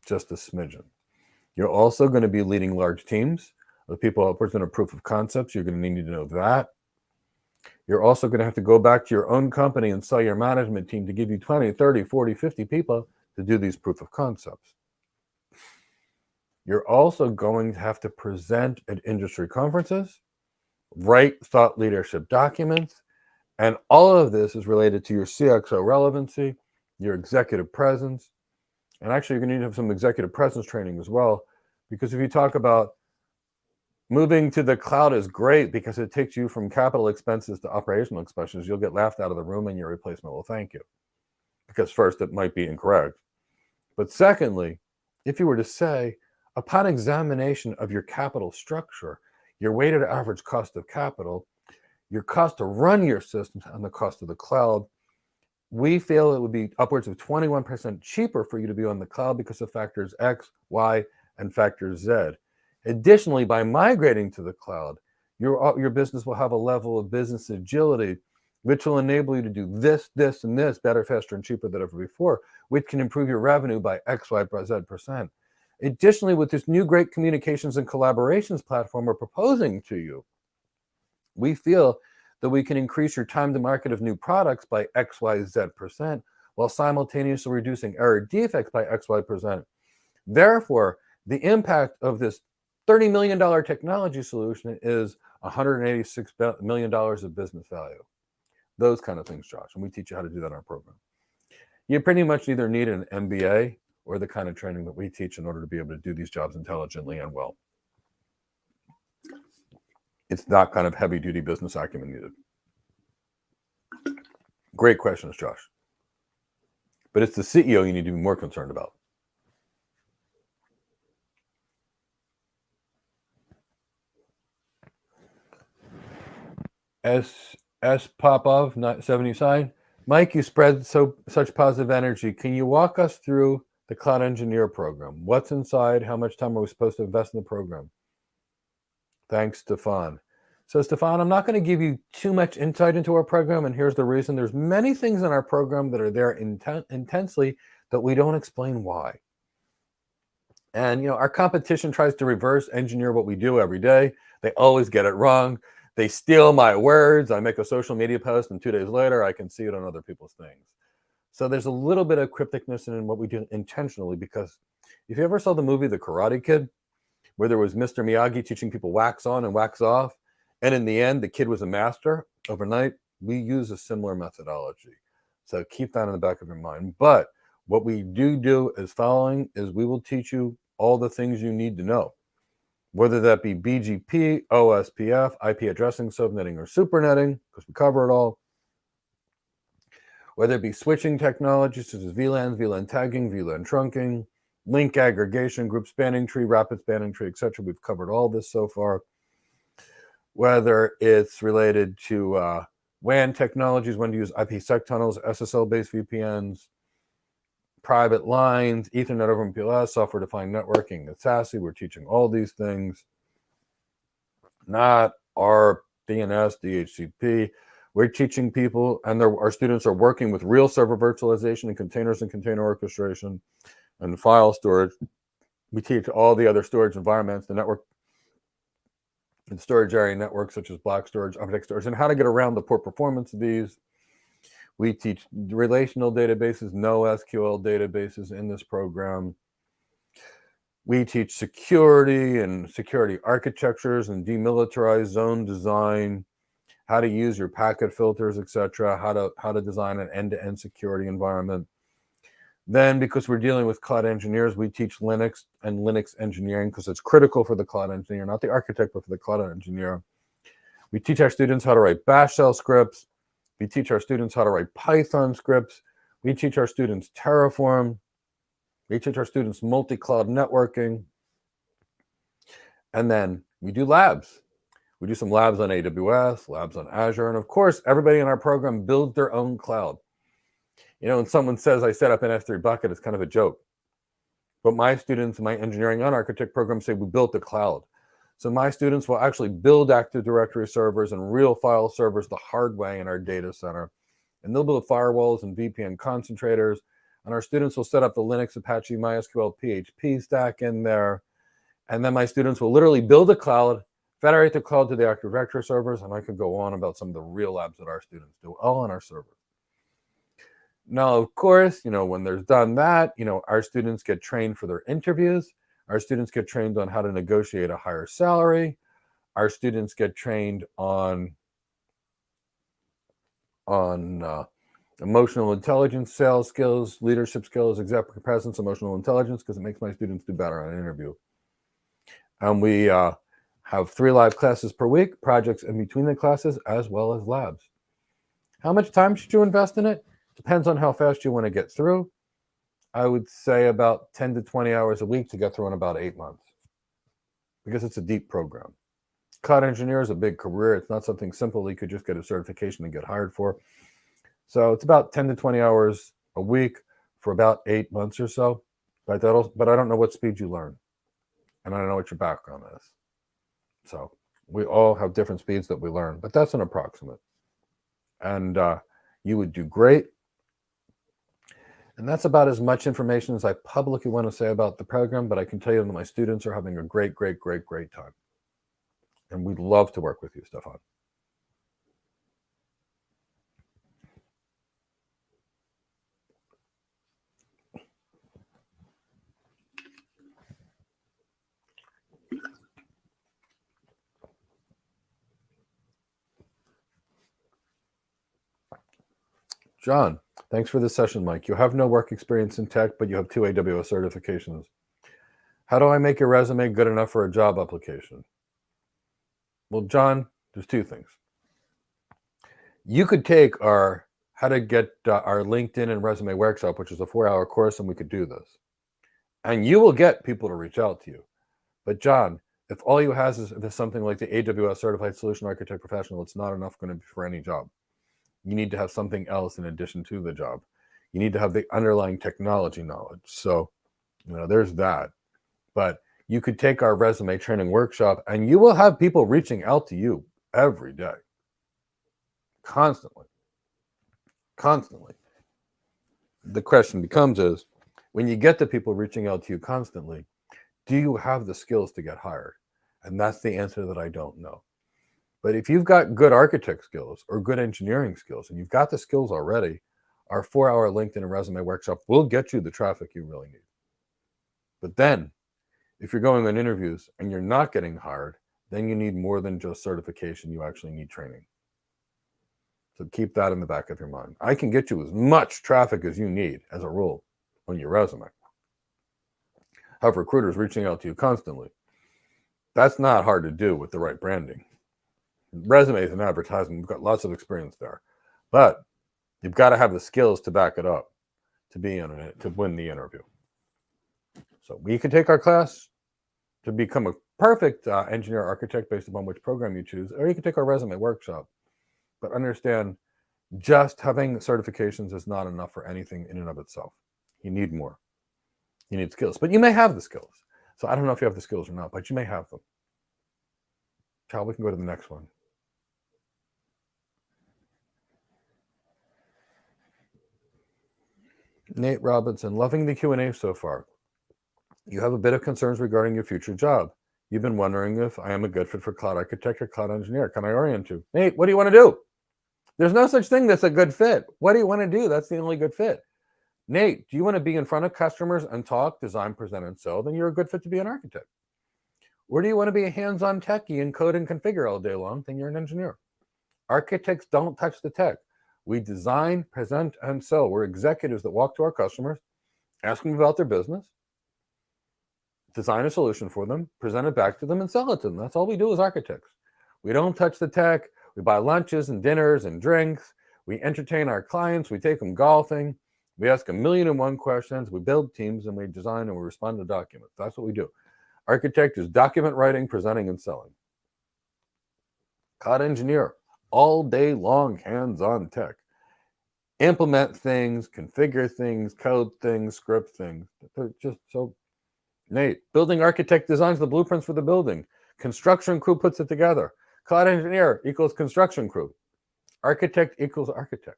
Just a smidgen. You're also going to be leading large teams of people upwards in a proof of concepts. You're going to need to know that. You're also going to have to go back to your own company and sell your management team to give you 20, 30, 40, 50 people to do these proof of concepts. You're also going to have to present at industry conferences, write thought leadership documents, and all of this is related to your CXO relevancy, your executive presence, and actually you're going to need to have some executive presence training as well, because if you talk about moving to the cloud is great because it takes you from capital expenses to operational expenses, you'll get laughed out of the room and your replacement will thank you. Because first, it might be incorrect. But secondly, if you were to say, upon examination of your capital structure, your weighted average cost of capital, your cost to run your systems, and the cost of the cloud, we feel it would be upwards of 21% cheaper for you to be on the cloud because of factors X, Y, and factor Z. Additionally, by migrating to the cloud, your business will have a level of business agility, which will enable you to do this, this, and this better, faster, and cheaper than ever before, which can improve your revenue by X, Y, Z%. Additionally, with this new great communications and collaborations platform we're proposing to you, we feel that we can increase your time to market of new products by X, Y, Z%, while simultaneously reducing error defects by X, Y%. Therefore, the impact of this $30 million technology solution is $186 million of business value. Those kind of things, Josh, and we teach you how to do that in our program. You pretty much either need an MBA or the kind of training that we teach in order to be able to do these jobs intelligently and well. It's not kind of heavy-duty business acumen needed. Great questions, Josh. But it's the CEO you need to be more concerned about. S. Popov, not 70 side. Mike, you spread such positive energy. Can you walk us through the Cloud Engineer program? What's inside? How much time are we supposed to invest in the program? Thanks, Stefan. So, Stefan, I'm not going to give you too much insight into our program, and here's the reason. There's many things in our program that are there intensely that we don't explain why. And, our competition tries to reverse engineer what we do every day. They always get it wrong. They steal my words. I make a social media post, and 2 days later, I can see it on other people's things. So there's a little bit of crypticness in what we do intentionally, because if you ever saw the movie The Karate Kid, where there was Mr. Miyagi teaching people wax on and wax off, and in the end, the kid was a master overnight, we use a similar methodology. So keep that in the back of your mind. But what we do is following is we will teach you all the things you need to know, whether that be BGP, OSPF, IP addressing, subnetting, or supernetting, because we cover it all. Whether it be switching technologies such as VLANs, VLAN tagging, VLAN trunking, link aggregation, group spanning tree, rapid spanning tree, etc. We've covered all this so far. whether it's related to WAN technologies, when to use IPsec tunnels, SSL-based VPNs, private lines, Ethernet over MPLS, software-defined networking, and SASE. We're teaching all these things, not our DNS, DHCP. We're teaching people, and our students are working with real server virtualization and container orchestration and file storage. We teach all the other storage environments, the network and storage area networks such as block storage, object storage, and how to get around the poor performance of these. We teach relational databases, NoSQL databases in this program. We teach security and security architectures and demilitarized zone design, how to use your packet filters, etc., how to design an end-to-end security environment. Then, because we're dealing with cloud engineers, we teach Linux and Linux engineering because it's critical for the cloud engineer, not the architect, but for the cloud engineer. We teach our students how to write Bash shell scripts. We teach our students how to write Python scripts. We teach our students Terraform. We teach our students multi-cloud networking. And then we do labs. We do some labs on AWS, labs on Azure. And of course, everybody in our program builds their own cloud. You know, when someone says I set up an S3 bucket, it's kind of a joke. But my students in my engineering and architect program say we built the cloud. So my students will actually build Active Directory servers and real file servers the hard way in our data center. And they'll build firewalls and VPN concentrators. And our students will set up the Linux, Apache, MySQL, PHP stack in there. And then my students will literally build a cloud, federate the cloud to the Active Directory servers. And I could go on about some of the real labs that our students do, all on our servers. Now, of course, you know, when there's done that, you know, our students get trained for their interviews. Our students get trained on how to negotiate a higher salary. Our students get trained on emotional intelligence, sales skills, leadership skills, executive presence, emotional intelligence, because it makes my students do better on an interview. And we have 3 live classes per week, projects in between the classes, as well as labs. How much time should you invest in it? Depends on how fast you want to get through. I would say about 10 to 20 hours a week to get through in about 8 months, because it's a deep program. Cloud engineer is a big career. It's not something simple you could just get a certification and get hired for. So it's about 10 to 20 hours a week for about 8 months or so. But I don't know what speed you learn. And I don't know what your background is. So we all have different speeds that we learn, but that's an approximate. And you would do great. And that's about as much information as I publicly want to say about the program, but I can tell you that my students are having a great time. And we'd love to work with you, Stefan. John, thanks for this session, Mike. You have no work experience in tech, but you have 2 AWS certifications. How do I make your resume good enough for a job application? Well, John, there's 2 things. You could take our how to get our LinkedIn and resume workshop, which is a 4-hour course, and we could do this. And you will get people to reach out to you. But John, if all you have is something like the AWS Certified Solution Architect Professional, it's not enough going to be for any job. You need to have something else in addition to the job. You need to have the underlying technology knowledge. So, you know, there's that. But you could take our resume training workshop and you will have people reaching out to you every day. Constantly. The question becomes is, when you get the people reaching out to you constantly, do you have the skills to get hired? And that's the answer that I don't know. But if you've got good architect skills or good engineering skills, and you've got the skills already, our 4-hour LinkedIn and resume workshop will get you the traffic you really need. But then, if you're going on interviews and you're not getting hired, then you need more than just certification. You actually need training. So keep that in the back of your mind. I can get you as much traffic as you need, as a rule, on your resume. Have recruiters reaching out to you constantly. That's not hard to do with the right branding. Resumes and advertising, we've got lots of experience there. But you've got to have the skills to back it up to be in it, to win the interview. So we can take our class to become a perfect engineer architect based upon which program you choose, or you can take our resume workshop. But understand, just having certifications is not enough for anything in and of itself. You need more. You need skills, but you may have the skills. So I don't know if you have the skills or not, but you may have them. Cal, we can go to the next one. Nate Robinson, loving the Q&A so far. You have a bit of concerns regarding your future job. You've been wondering if I am a good fit for cloud architect or cloud engineer. Can I orient you? Nate, what do you want to do? There's no such thing that's a good fit. What do you want to do? That's the only good fit. Nate, do you want to be in front of customers and talk, design, present, and sell? Then you're a good fit to be an architect. Or do you want to be a hands-on techie and code and configure all day long? Then you're an engineer. Architects don't touch the tech. We design, present, and sell. We're executives that walk to our customers, ask them about their business, design a solution for them, present it back to them, and sell it to them. That's all we do as architects. We don't touch the tech. We buy lunches and dinners and drinks. We entertain our clients. We take them golfing. We ask 1,000,001 questions. We build teams, and we design, and we respond to documents. That's what we do. Architect is document writing, presenting, and selling. Cloud engineer, all day long, hands-on tech. Implement things, configure things, code things, script things. They're just so... Nate, building architect designs the blueprints for the building. Construction crew puts it together. Cloud engineer equals construction crew. Architect equals architect.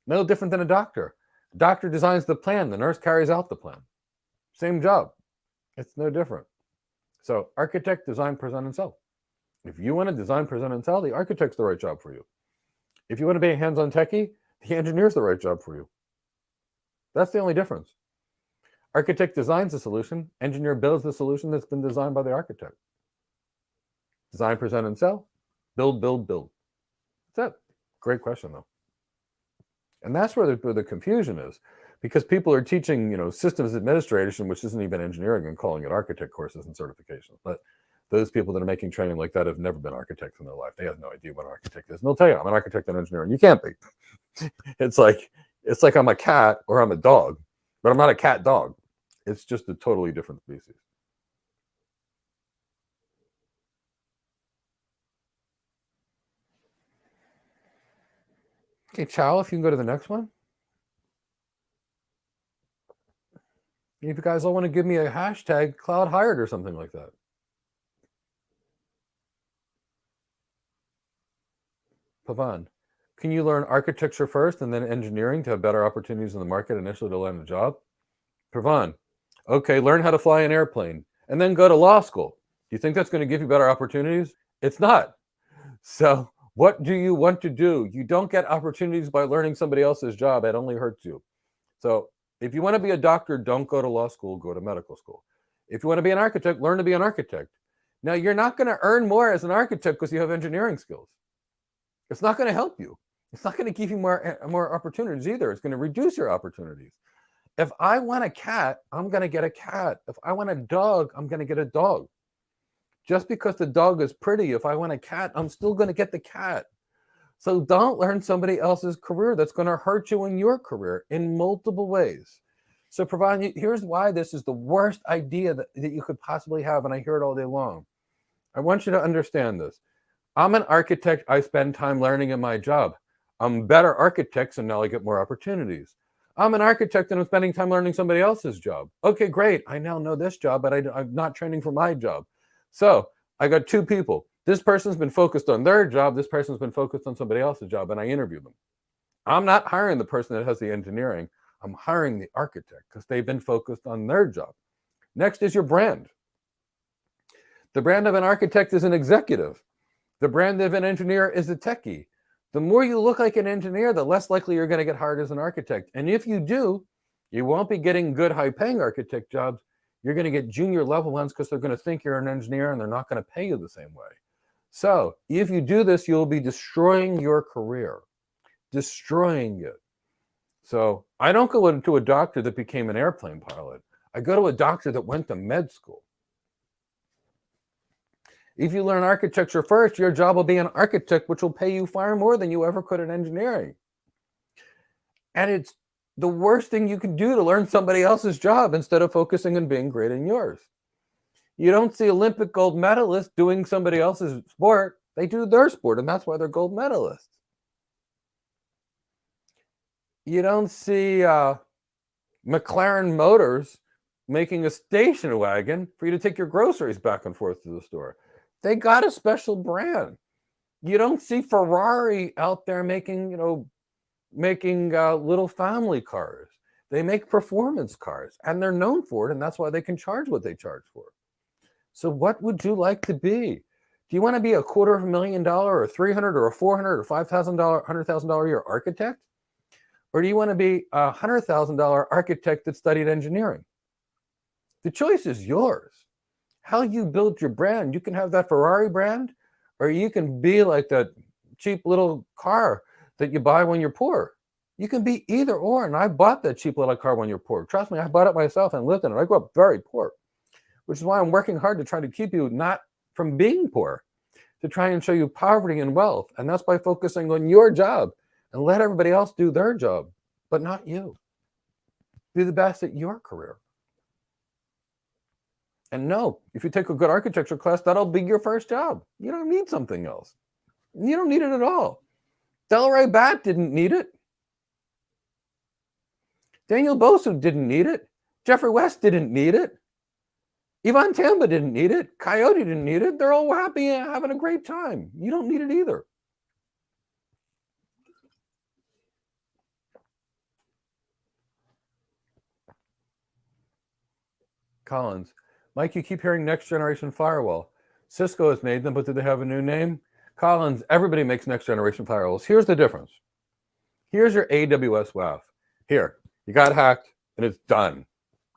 No different than a doctor. Doctor designs the plan. The nurse carries out the plan. Same job. It's no different. So architect, design, present, and sell. If you want to design, present, and sell, the architect's the right job for you. If you want to be a hands-on techie, the engineer's the right job for you. That's the only difference. Architect designs the solution. Engineer builds the solution that's been designed by the architect. Design, present, and sell. Build, build, build. That's it. Great question, though. And that's where the confusion is, because people are teaching, systems administration, which isn't even engineering, and calling it architect courses and certifications. But those people that are making training like that have never been architects in their life. They have no idea what an architect is. And they'll tell you, I'm an architect and engineer, and you can't be. It's like I'm a cat or I'm a dog, but I'm not a cat dog. It's just a totally different species. Okay, Chow, if you can go to the next one. If you guys all want to give me a hashtag cloud hired or something like that. Pavan, can you learn architecture first and then engineering to have better opportunities in the market initially to land a job? Pavan, okay, learn how to fly an airplane and then go to law school. Do you think that's going to give you better opportunities? It's not. So what do you want to do? You don't get opportunities by learning somebody else's job. It only hurts you. So if you want to be a doctor, don't go to law school, go to medical school. If you want to be an architect, learn to be an architect. Now, you're not going to earn more as an architect because you have engineering skills. It's not going to help you. It's not going to give you more opportunities either. It's going to reduce your opportunities. If I want a cat, I'm going to get a cat. If I want a dog, I'm going to get a dog. Just because the dog is pretty, if I want a cat, I'm still going to get the cat. So don't learn somebody else's career. That's going to hurt you in your career in multiple ways. So here's why this is the worst idea that you could possibly have, and I hear it all day long. I want you to understand this. I'm an architect. I spend time learning in my job. I'm better architects, and now I get more opportunities. I'm an architect, and I'm spending time learning somebody else's job. Okay, great. I now know this job, but I'm not training for my job. So I got two people. This person's been focused on their job. This person's been focused on somebody else's job, and I interview them. I'm not hiring the person that has the engineering. I'm hiring the architect because they've been focused on their job. Next is your brand. The brand of an architect is an executive. The brand of an engineer is a techie. The more you look like an engineer, the less likely you're going to get hired as an architect. And if you do, you won't be getting good high-paying architect jobs. You're going to get junior level ones because they're going to think you're an engineer and they're not going to pay you the same way. So if you do this, you'll be destroying your career, destroying it. So I don't go to a doctor that became an airplane pilot. I go to a doctor that went to med school. If you learn architecture first, your job will be an architect, which will pay you far more than you ever could in engineering. And it's the worst thing you can do to learn somebody else's job instead of focusing on being great in yours. You don't see Olympic gold medalists doing somebody else's sport. They do their sport, and that's why they're gold medalists. You don't see McLaren Motors making a station wagon for you to take your groceries back and forth to the store. They got a special brand. You don't see Ferrari out there making little family cars. They make performance cars, and they're known for it, and that's why they can charge what they charge for. So what would you like to be? Do you want to be a $250,000 or $300,000 or a $400,000 or $5,000, $100,000 a year architect? Or do you want to be a $100,000 architect that studied engineering? The choice is yours. How you build your brand. You can have that Ferrari brand, or you can be like that cheap little car that you buy when you're poor. You can be either or, and I bought that cheap little car when you're poor. Trust me, I bought it myself and lived in it. I grew up very poor, which is why I'm working hard to try to keep you not from being poor, to try and show you poverty and wealth. And that's by focusing on your job and let everybody else do their job, but not you. Be the best at your career. And no, if you take a good architecture class, that'll be your first job. You don't need something else. You don't need it at all. Delray Bat didn't need it. Daniel Bosu didn't need it. Jeffrey West didn't need it. Ivan Tamba didn't need it. Coyote didn't need it. They're all happy and having a great time. You don't need it either. Collins. Mike, you keep hearing next generation firewall. Cisco has made them, but do they have a new name? Collins, everybody makes next generation firewalls. Here's the difference. Here's your AWS WAF. Here, you got hacked and it's done.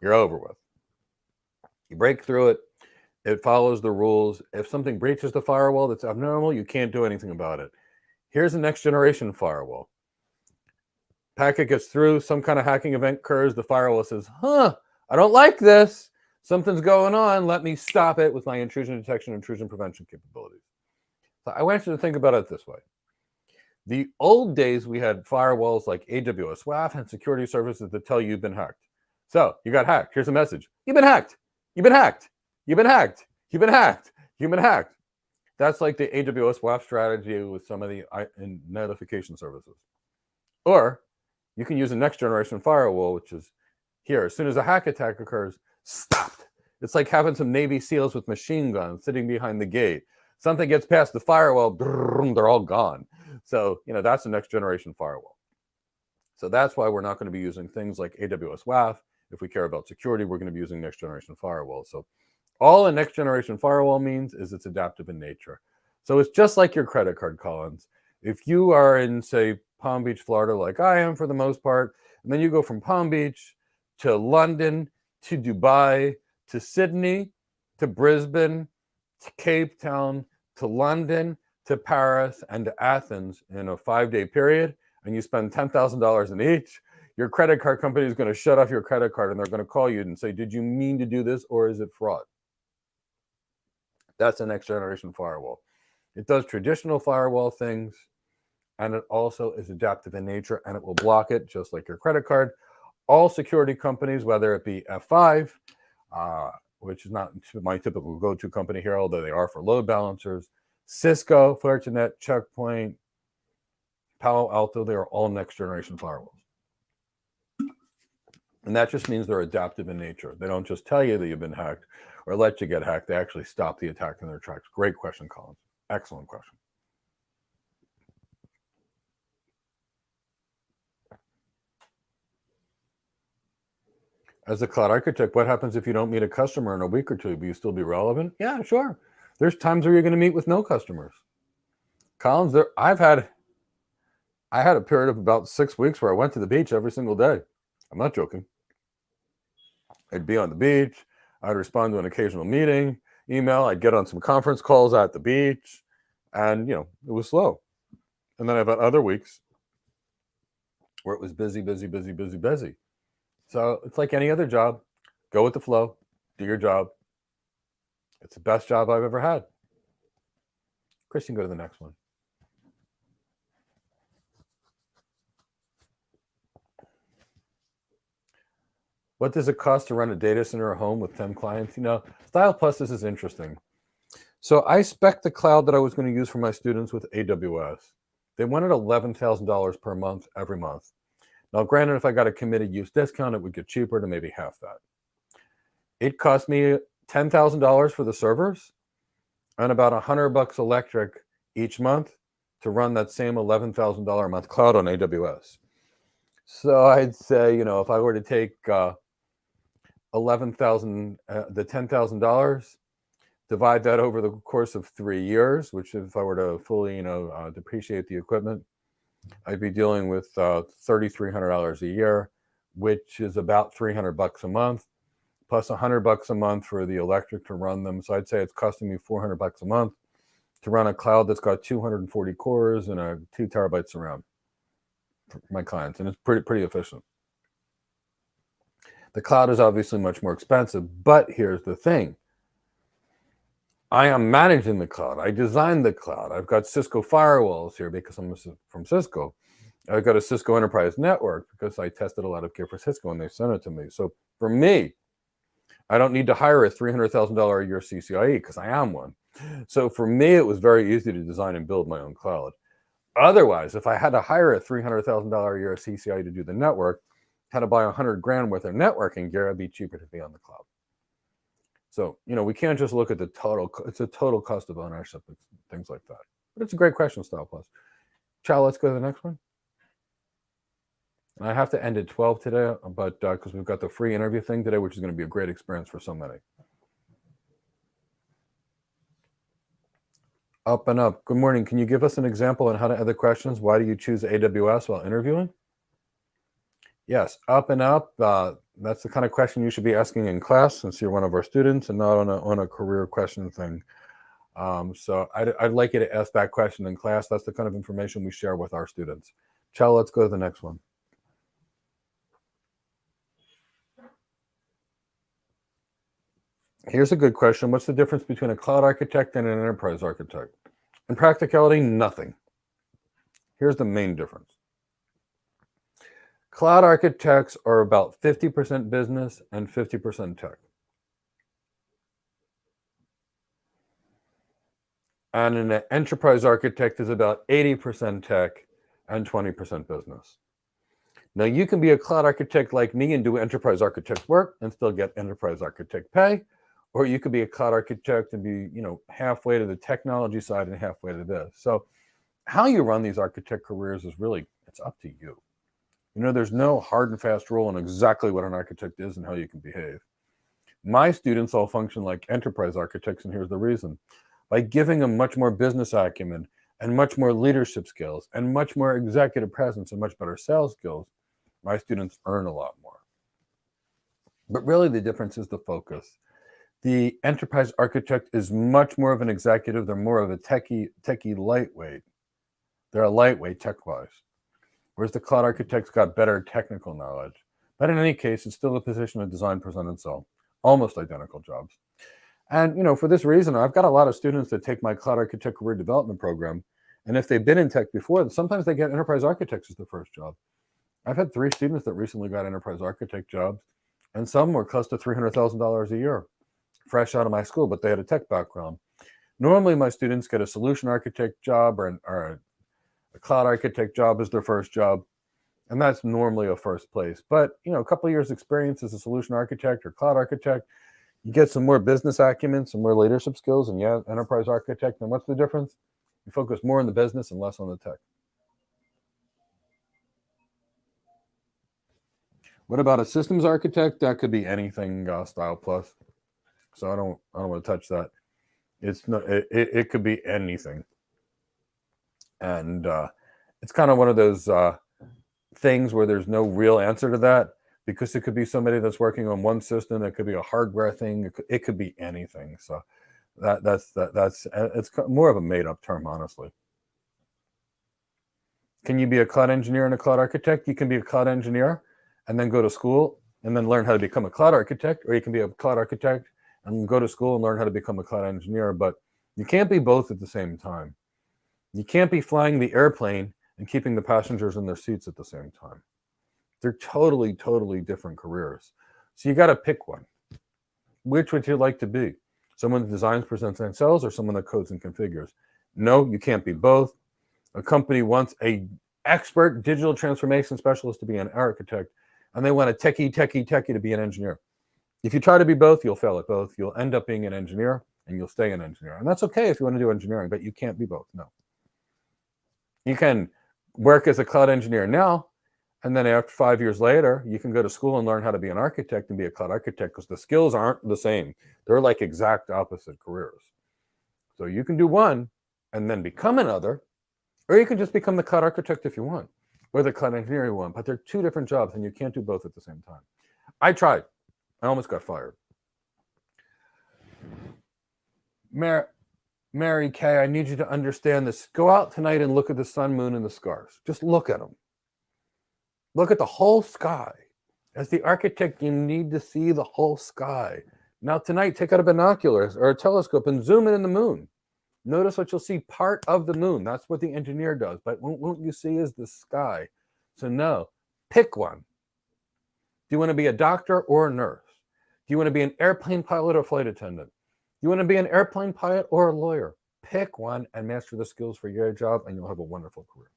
You're over with. You break through it. It follows the rules. If something breaches the firewall that's abnormal, you can't do anything about it. Here's a next generation firewall. Packet gets through, some kind of hacking event occurs. The firewall says, I don't like this. Something's going on. Let me stop it with my intrusion detection, intrusion prevention capabilities. So I want you to think about it this way. The old days, we had firewalls like AWS WAF and security services that tell you you've been hacked. So you got hacked. Here's a message. You've been hacked. You've been hacked. You've been hacked. You've been hacked. You've been hacked. That's like the AWS WAF strategy with some of the notification services. Or you can use a next generation firewall, which is here. As soon as a hack attack occurs, stopped. It's like having some Navy SEALs with machine guns sitting behind the gate. Something gets past the firewall, they're all gone. So, that's the next generation firewall. So that's why we're not going to be using things like AWS WAF. If we care about security, we're going to be using next generation firewall. So all a next generation firewall means is it's adaptive in nature. So it's just like your credit card, Collins. If you are in, say, Palm Beach, Florida, like I am for the most part, and then you go from Palm Beach to London, to Dubai, to Sydney, to Brisbane, to Cape Town, to London, to Paris, and to Athens in a 5-day period, and you spend $10,000 in each, your credit card company is going to shut off your credit card and they're going to call you and say, did you mean to do this or is it fraud? That's a next generation firewall. It does traditional firewall things, and it also is adaptive in nature, and it will block it just like your credit card. All security companies, whether it be F5, which is not my typical go-to company here, although they are for load balancers, Cisco, Fortinet, Checkpoint, Palo Alto, they are all next generation firewalls. And that just means they're adaptive in nature. They don't just tell you that you've been hacked or let you get hacked. They actually stop the attack in their tracks. Great question, Collins. Excellent question. As a cloud architect, what happens if you don't meet a customer in a week or two? Will you still be relevant? Yeah, sure. There's times where you're going to meet with no customers. Collins, I had a period of about 6 weeks where I went to the beach every single day. I'm not joking. I'd be on the beach. I'd respond to an occasional meeting, email. I'd get on some conference calls at the beach. And, it was slow. And then I've had other weeks where it was busy. So it's like any other job. Go with the flow. Do your job. It's the best job I've ever had. Chris, you can go to the next one. What does it cost to run a data center at home with 10 clients? Style Plus, this is interesting. So I spec'd the cloud that I was going to use for my students with AWS. They wanted $11,000 per month every month. Now, granted, if I got a committed use discount, it would get cheaper to maybe half that. It cost me $10,000 for the servers and about $100 electric each month to run that same $11,000 a month cloud on AWS. So I'd say, if I were to take the $10,000, divide that over the course of 3 years, which if I were to fully, depreciate the equipment, I'd be dealing with $3,300 a year, which is about $300 a month, plus $100 a month for the electric to run them. So I'd say it's costing me $400 a month to run a cloud that's got 240 cores and 2 terabytes of RAM for my clients, and it's pretty efficient. The cloud is obviously much more expensive, but here's the thing. I am managing the cloud. I designed the cloud. I've got Cisco firewalls here because I'm from Cisco. I've got a Cisco Enterprise Network because I tested a lot of gear for Cisco and they sent it to me. So for me, I don't need to hire a $300,000 a year CCIE because I am one. So for me, it was very easy to design and build my own cloud. Otherwise, if I had to hire a $300,000 a year CCIE to do the network, had to buy $100,000 worth of networking gear, it'd be cheaper to be on the cloud. So, we can't just look at the total. It's a total cost of ownership, things like that. But it's a great question, Style Plus. Chow, let's go to the next one. And I have to end at 12 today, but because we've got the free interview thing today, which is going to be a great experience for so many. Up and Up. Good morning. Can you give us an example on how to answer questions? Why do you choose AWS while interviewing? Yes, Up and Up. That's the kind of question you should be asking in class since you're one of our students and not on a career question thing. So I'd like you to ask that question in class. That's the kind of information we share with our students. Chow, let's go to the next one. Here's a good question. What's the difference between a cloud architect and an enterprise architect? In practicality, nothing. Here's the main difference. Cloud architects are about 50% business and 50% tech. And an enterprise architect is about 80% tech and 20% business. Now, you can be a cloud architect like me and do enterprise architect work and still get enterprise architect pay, or you could be a cloud architect and be, halfway to the technology side and halfway to this. So how you run these architect careers is really, it's up to you. There's no hard and fast rule on exactly what an architect is and how you can behave. My students all function like enterprise architects, and here's the reason. By giving them much more business acumen and much more leadership skills and much more executive presence and much better sales skills, my students earn a lot more. But really the difference is the focus. The enterprise architect is much more of an executive. They're more of a techie lightweight. They're a lightweight tech-wise. Whereas the cloud architect's got better technical knowledge. But in any case, it's still a position of design, present, and sell. Almost identical jobs. And, for this reason, I've got a lot of students that take my cloud architect career development program. And if they've been in tech before, sometimes they get enterprise architects as their first job. I've had 3 students that recently got enterprise architect jobs, and some were close to $300,000 a year, fresh out of my school, but they had a tech background. Normally, my students get a solution architect job or a cloud architect job as their first job, and that's normally a first place. But, a couple of years experience as a solution architect or cloud architect, you get some more business acumen, some more leadership skills, and enterprise architect. And what's the difference? You focus more on the business and less on the tech. What about a systems architect? That could be anything, Style Plus. So I don't want to touch that. It's not. It could be anything. And it's kind of one of those things where there's no real answer to that, because it could be somebody that's working on one system. It could be a hardware thing. It could be anything. So that's it's more of a made-up term, honestly. Can you be a cloud engineer and a cloud architect? You can be a cloud engineer and then go to school and then learn how to become a cloud architect, or you can be a cloud architect and go to school and learn how to become a cloud engineer. But you can't be both at the same time. You can't be flying the airplane and keeping the passengers in their seats at the same time. They're totally, totally different careers. So you got to pick one. Which would you like to be? Someone that designs, presents, and sells, or someone that codes and configures? No, you can't be both. A company wants a expert digital transformation specialist to be an architect, and they want a techie to be an engineer. If you try to be both, you'll fail at both. You'll end up being an engineer, and you'll stay an engineer. And that's okay if you want to do engineering, but you can't be both. No. You can work as a cloud engineer now, and then after 5 years later, you can go to school and learn how to be an architect and be a cloud architect, because the skills aren't the same. They're like exact opposite careers. So you can do one and then become another, or you can just become the cloud architect if you want, or the cloud engineer you want. But they're two different jobs, and you can't do both at the same time. I tried. I almost got fired. Mary Kay, I need you to understand this. Go out tonight and look at the sun, moon, and the stars. Just look at them. Look at the whole sky. As the architect, you need to see the whole sky. Now tonight, take out a binoculars or a telescope and zoom in on the moon. Notice what you'll see, part of the moon. That's what the engineer does. But what you see is the sky. So no, pick one. Do you want to be a doctor or a nurse? Do you want to be an airplane pilot or flight attendant? Do you want to be an airplane pilot or a lawyer? Pick one and master the skills for your job, and you'll have a wonderful career.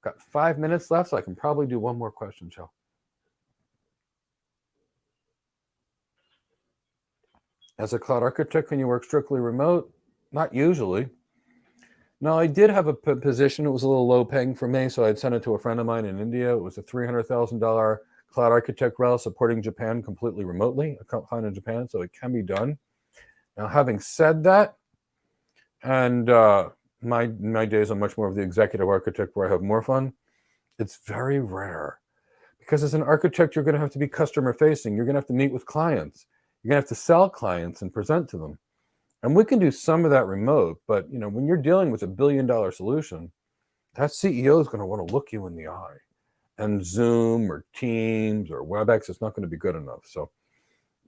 Got 5 minutes left, so I can probably do one more question, Joe. As a cloud architect, can you work strictly remote? Not usually. No, I did have a position. It was a little low paying for me, so I'd sent it to a friend of mine in India. It was a $300,000 cloud architect role supporting Japan completely remotely, a client in Japan, so it can be done. Now, having said that, and my days are much more of the executive architect where I have more fun, it's very rare. Because as an architect, you're going to have to be customer facing. You're going to have to meet with clients. You're going to have to sell clients and present to them. And we can do some of that remote, but when you're dealing with $1 billion solution, that CEO is going to want to look you in the eye. And Zoom or Teams or WebEx is not going to be good enough. So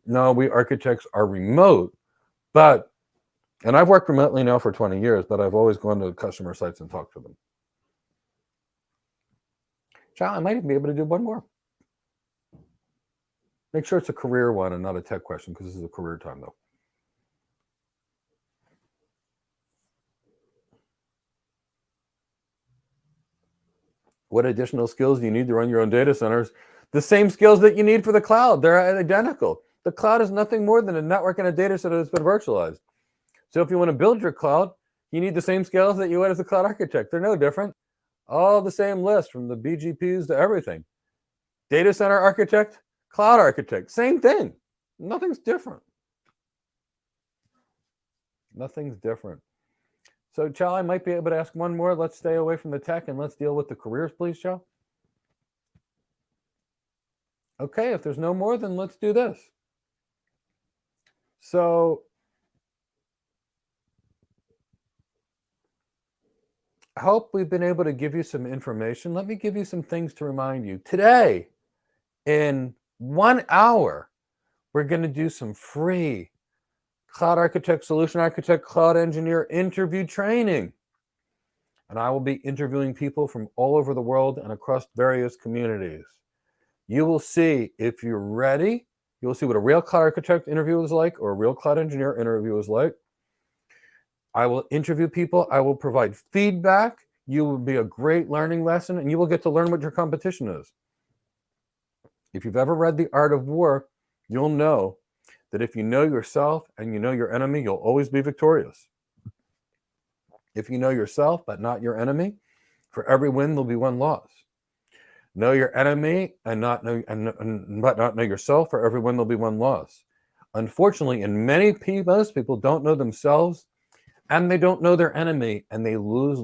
no, we architects are remote, and I've worked remotely now for 20 years, but I've always gone to customer sites and talked to them. John, I might even be able to do one more. Make sure it's a career one and not a tech question, because this is a career time though. What additional skills do you need to run your own data centers? The same skills that you need for the cloud. They're identical. The cloud is nothing more than a network and a data center that's been virtualized. So if you want to build your cloud, you need the same skills that you would as a cloud architect. They're no different. All the same list, from the BGPs to everything. Data center architect, cloud architect, same thing. Nothing's different. Nothing's different. So, Chow, I might be able to ask one more. Let's stay away from the tech and let's deal with the careers, please, Chow. Okay, if there's no more, then let's do this. So, I hope we've been able to give you some information. Let me give you some things to remind you. Today, in 1 hour, we're going to do some free cloud architect, solution architect, cloud engineer interview training. And I will be interviewing people from all over the world and across various communities. You will see, if you're ready, you'll see what a real cloud architect interview is like, or a real cloud engineer interview is like. I will interview people. I will provide feedback. You will be a great learning lesson, and you will get to learn what your competition is. If you've ever read The Art of War, you'll know that if you know yourself and you know your enemy, you'll always be victorious. If you know yourself but not your enemy, for every win there'll be one loss. Know your enemy but not know yourself, for every win there'll be one loss. Unfortunately, most people don't know themselves, and they don't know their enemy, and they lose.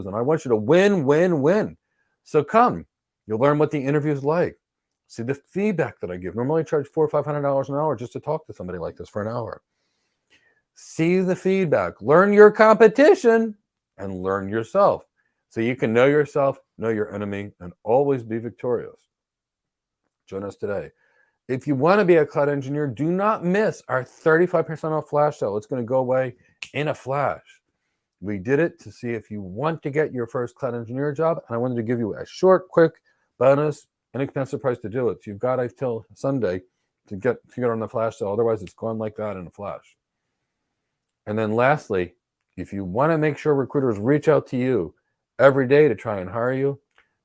And I want you to win. So come, you'll learn what the interview is like. See the feedback that I give. Normally I charge $400 or $500 an hour just to talk to somebody like this for an hour. See the feedback. Learn your competition and learn yourself. So you can know yourself, know your enemy, and always be victorious. Join us today. If you want to be a cloud engineer, do not miss our 35% off flash sale. It's going to go away in a flash. We did it to see if you want to get your first cloud engineer job, and I wanted to give you a short, quick bonus inexpensive price to do it. So you've got until Sunday to get on the flash sale. Otherwise, it's gone like that in a flash. And then lastly, if you want to make sure recruiters reach out to you every day to try and hire you,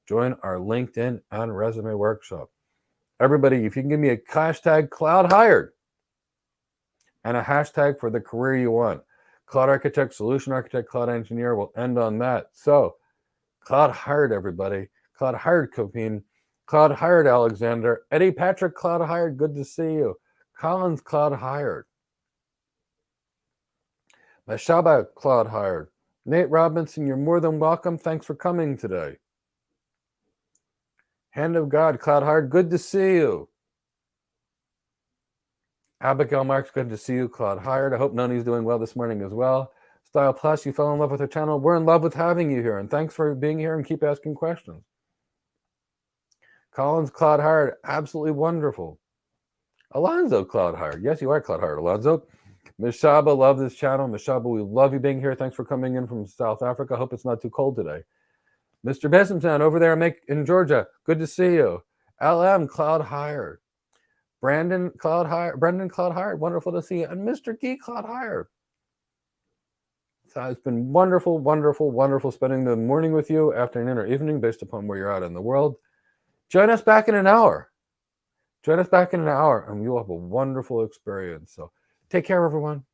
join our LinkedIn and resume workshop. Everybody, if you can give me a hashtag cloud hired and a hashtag for the career you want, cloud architect, solution architect, cloud engineer, will end on that. So cloud hired, everybody. Cloud hired, Copine. Cloud hired, Alexander. Eddie Patrick, cloud hired. Good to see you. Collins, cloud hired. Mashaba, cloud hired. Nate Robinson, you're more than welcome. Thanks for coming today. Hand of God, cloud hired. Good to see you. Abigail Marks, good to see you. Cloud hired. I hope Noni's doing well this morning as well. Style Plus, you fell in love with our channel. We're in love with having you here, and thanks for being here and keep asking questions. Collins, cloud hired. Absolutely wonderful. Alonzo, cloud hired. Yes, you are cloud hired, Alonzo. Mishaba, love this channel. Mishaba, we love you being here. Thanks for coming in from South Africa. Hope it's not too cold today. Mr. Bessamtown over there in Georgia, good to see you. LM, cloud hired. Brandon, cloud hired. Brendan, cloud hired. Wonderful to see you. And Mr. G, cloud hired. So it's been wonderful, wonderful, wonderful spending the morning with you, afternoon or evening, based upon where you're at in the world. Join us back in an hour. Join us back in an hour, and you'll have a wonderful experience. So take care, everyone.